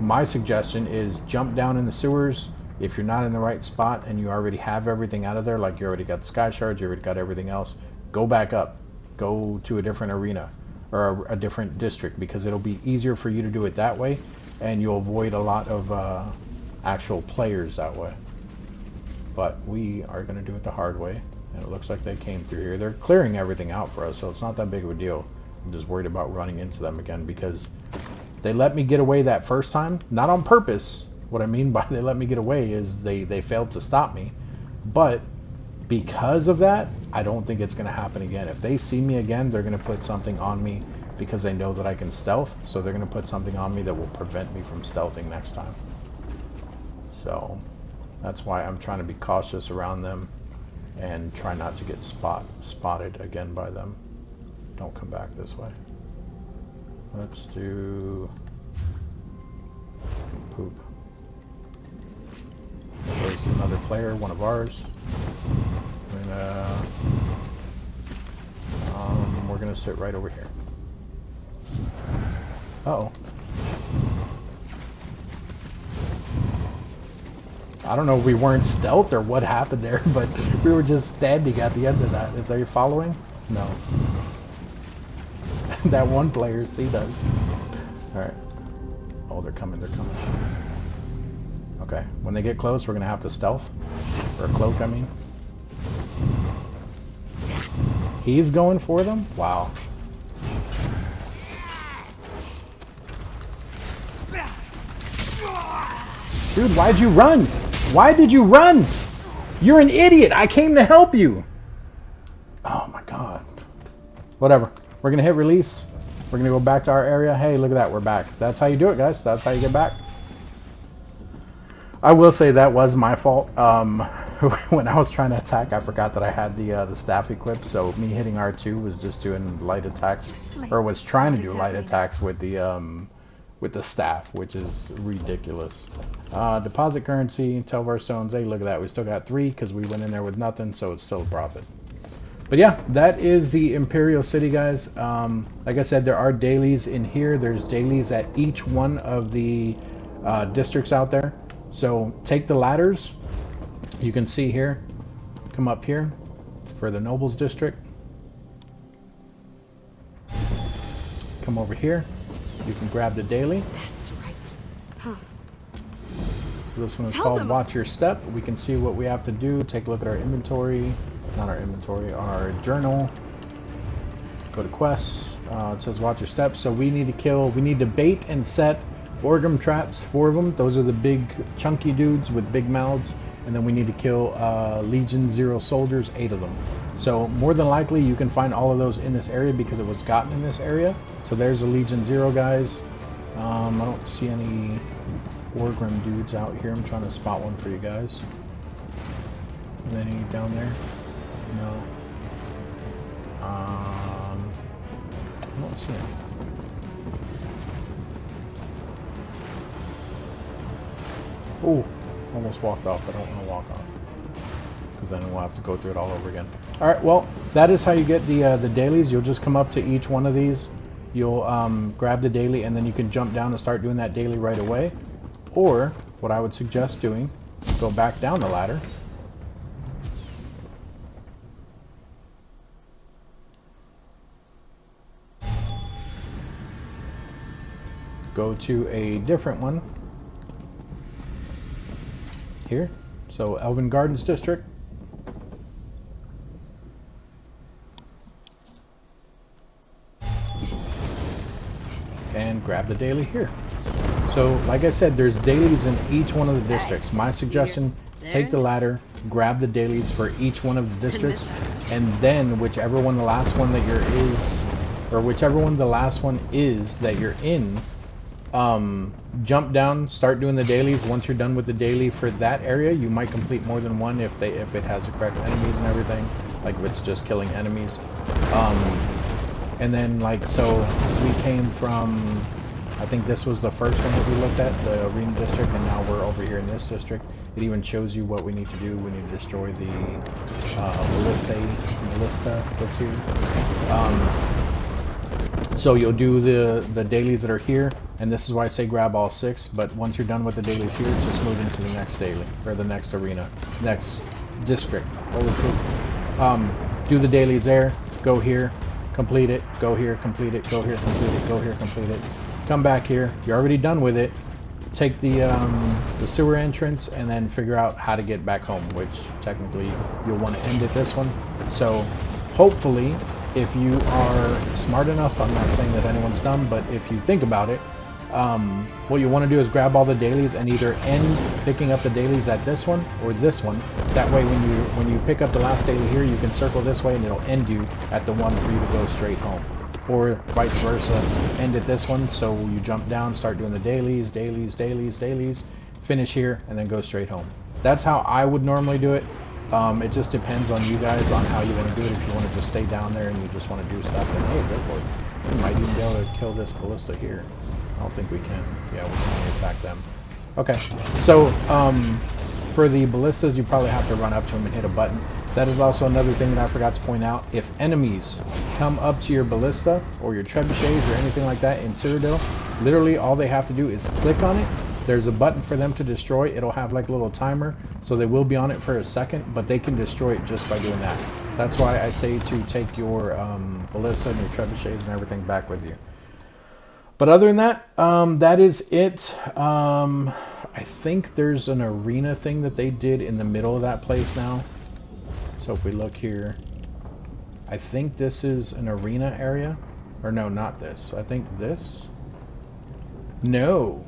Speaker 1: My suggestion is jump down in the sewers. If you're not in the right spot and you already have everything out of there, like you already got the Sky Shards, you already got everything else, go back up. Go to a different arena or a different district, because it'll be easier for you to do it that way, and you'll avoid a lot of actual players that way. But we are going to do it the hard way, and it looks like they came through here. They're clearing everything out for us, so it's not that big of a deal. I'm just worried about running into them again, because they let me get away that first time, not on purpose. What I mean by they let me get away is they failed to stop me, but because of that, I don't think it's going to happen again. If they see me again, they're going to put something on me because they know that I can stealth. So they're going to put something on me that will prevent me from stealthing next time. So that's why I'm trying to be cautious around them and try not to get spotted again by them. Don't come back this way. Let's do poop. There's another player, one of ours. We're gonna sit right over here. Uh-oh. I don't know if we weren't stealth or what happened there, but we were just standing at the end of that. Is they following? No. That one player seen us. Alright. Oh, they're coming, they're coming. Okay, when they get close, we're gonna have to stealth. Or cloak, I mean. He's going for them? Wow. Dude, why'd you run? Why did you run? You're an idiot. I came to help you. Oh my god. Whatever. We're going to hit release. We're going to go back to our area. Hey, look at that. We're back. That's how you do it, guys. That's how you get back. I will say that was my fault. When I was trying to attack, I forgot that I had the staff equipped, so me hitting R2 was just doing light attacks, or was trying to do light attacks with the staff, which is ridiculous. Deposit currency, 12 our stones. Hey, look at that. We still got 3 because we went in there with nothing, so it's still a profit. But yeah, that is the Imperial City, guys. Like I said, there are dailies in here. There's dailies at each one of the districts out there. So take the ladders. You can see here, come up here for the Nobles District. Come over here. You can grab the daily.
Speaker 2: That's right. Huh.
Speaker 1: So this one is called Watch Your Step. We can see what we have to do. Take a look at our inventory. Not our inventory, our journal. Go to quests. It says watch your steps. So we need to bait and set orgum traps, 4 of them. Those are the big chunky dudes with big mouths. And then we need to kill Legion 0 soldiers, 8 of them. So more than likely you can find all of those in this area because it was gotten in this area. So there's the Legion 0 guys. I don't see any Orgrim dudes out here. I'm trying to spot one for you guys. Is there any down there? No. I don't see any. Oh, almost walked off. I don't want to walk off because then we'll have to go through it all over again. All right, well, that is how you get the dailies. You'll just come up to each one of these. You'll grab the daily, and then you can jump down and start doing that daily right away. Or what I would suggest doing, go back down the ladder. Go to a different one here. So Elven Gardens District. And grab the daily here. So like I said, there's dailies in each one of the districts. My suggestion, take the ladder, grab the dailies for each one of the districts, and then whichever one the last one that you're in, jump down, start doing the dailies. Once you're done with the daily for that area, you might complete more than one if it has the correct enemies and everything, like if it's just killing enemies. And then like, so we came from, I think this was the first one that we looked at, the arena district, and now we're over here in this district. It even shows you what we need to do. We need to destroy the ballista that's here. So you'll do the dailies that are here, and this is why I say grab all 6, but once you're done with the dailies here, just move into the next daily, or the next arena, next district. Do the dailies there, go here, complete it, go here, complete it, go here, complete it, go here, complete it. Come back here, you're already done with it. Take the sewer entrance and then figure out how to get back home, which technically you'll want to end at this one. So hopefully, if you are smart enough, I'm not saying that anyone's dumb, but if you think about it, what you want to do is grab all the dailies and either end picking up the dailies at this one or this one. That way when you pick up the last daily here, you can circle this way and it'll end you at the one for you to go straight home. Or vice versa, end at this one, so you jump down, start doing the dailies, finish here, and then go straight home. That's how I would normally do it. It just depends on you guys on how you want to do it. If you want to just stay down there and you just want to do stuff, then hey, go for it. We might even be able to kill this ballista here. I don't think we can. Yeah, we can only attack them. Okay, so for the ballistas, you probably have to run up to them and hit a button. That is also another thing that I forgot to point out. If enemies come up to your ballista or your trebuchets or anything like that in Cyrodiil, literally all they have to do is click on it. There's a button for them to destroy. It'll have like a little timer, so they will be on it for a second, but they can destroy it just by doing that. That's why I say to take your ballista and your trebuchets and everything back with you. But other than that, that is it. I think there's an arena thing that they did in the middle of that place now. So if we look here, I think this is an arena area. Or no, not this. I think this. No.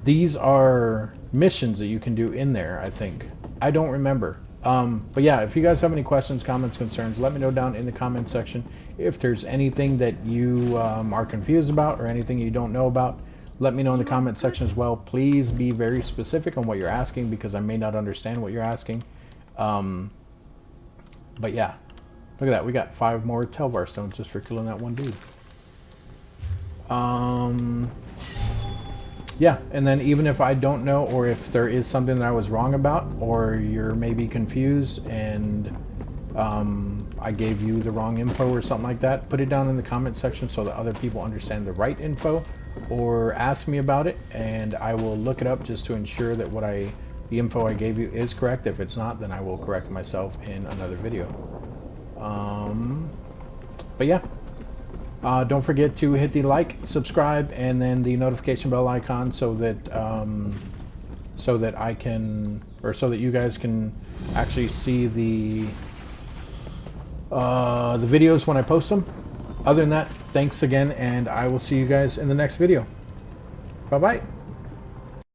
Speaker 1: These are missions that you can do in there, I think. I don't remember. But yeah, if you guys have any questions, comments, concerns, let me know down in the comment section. If there's anything that you are confused about or anything you don't know about, let me know in the comment section as well. Please be very specific on what you're asking because I may not understand what you're asking. But yeah, look at that. We got 5 more Telvar stones just for killing that one dude. Yeah, and then even if I don't know, or if there is something that I was wrong about, or you're maybe confused and I gave you the wrong info or something like that, put it down in the comment section so that other people understand the right info, or ask me about it and I will look it up just to ensure that the info I gave you is correct. If it's not, then I will correct myself in another video. But yeah. Don't forget to hit the like, subscribe, and then the notification bell icon so that I can, or so that you guys can actually see the the videos when I post them. Other than that, thanks again, and I will see you guys in the next video. Bye bye.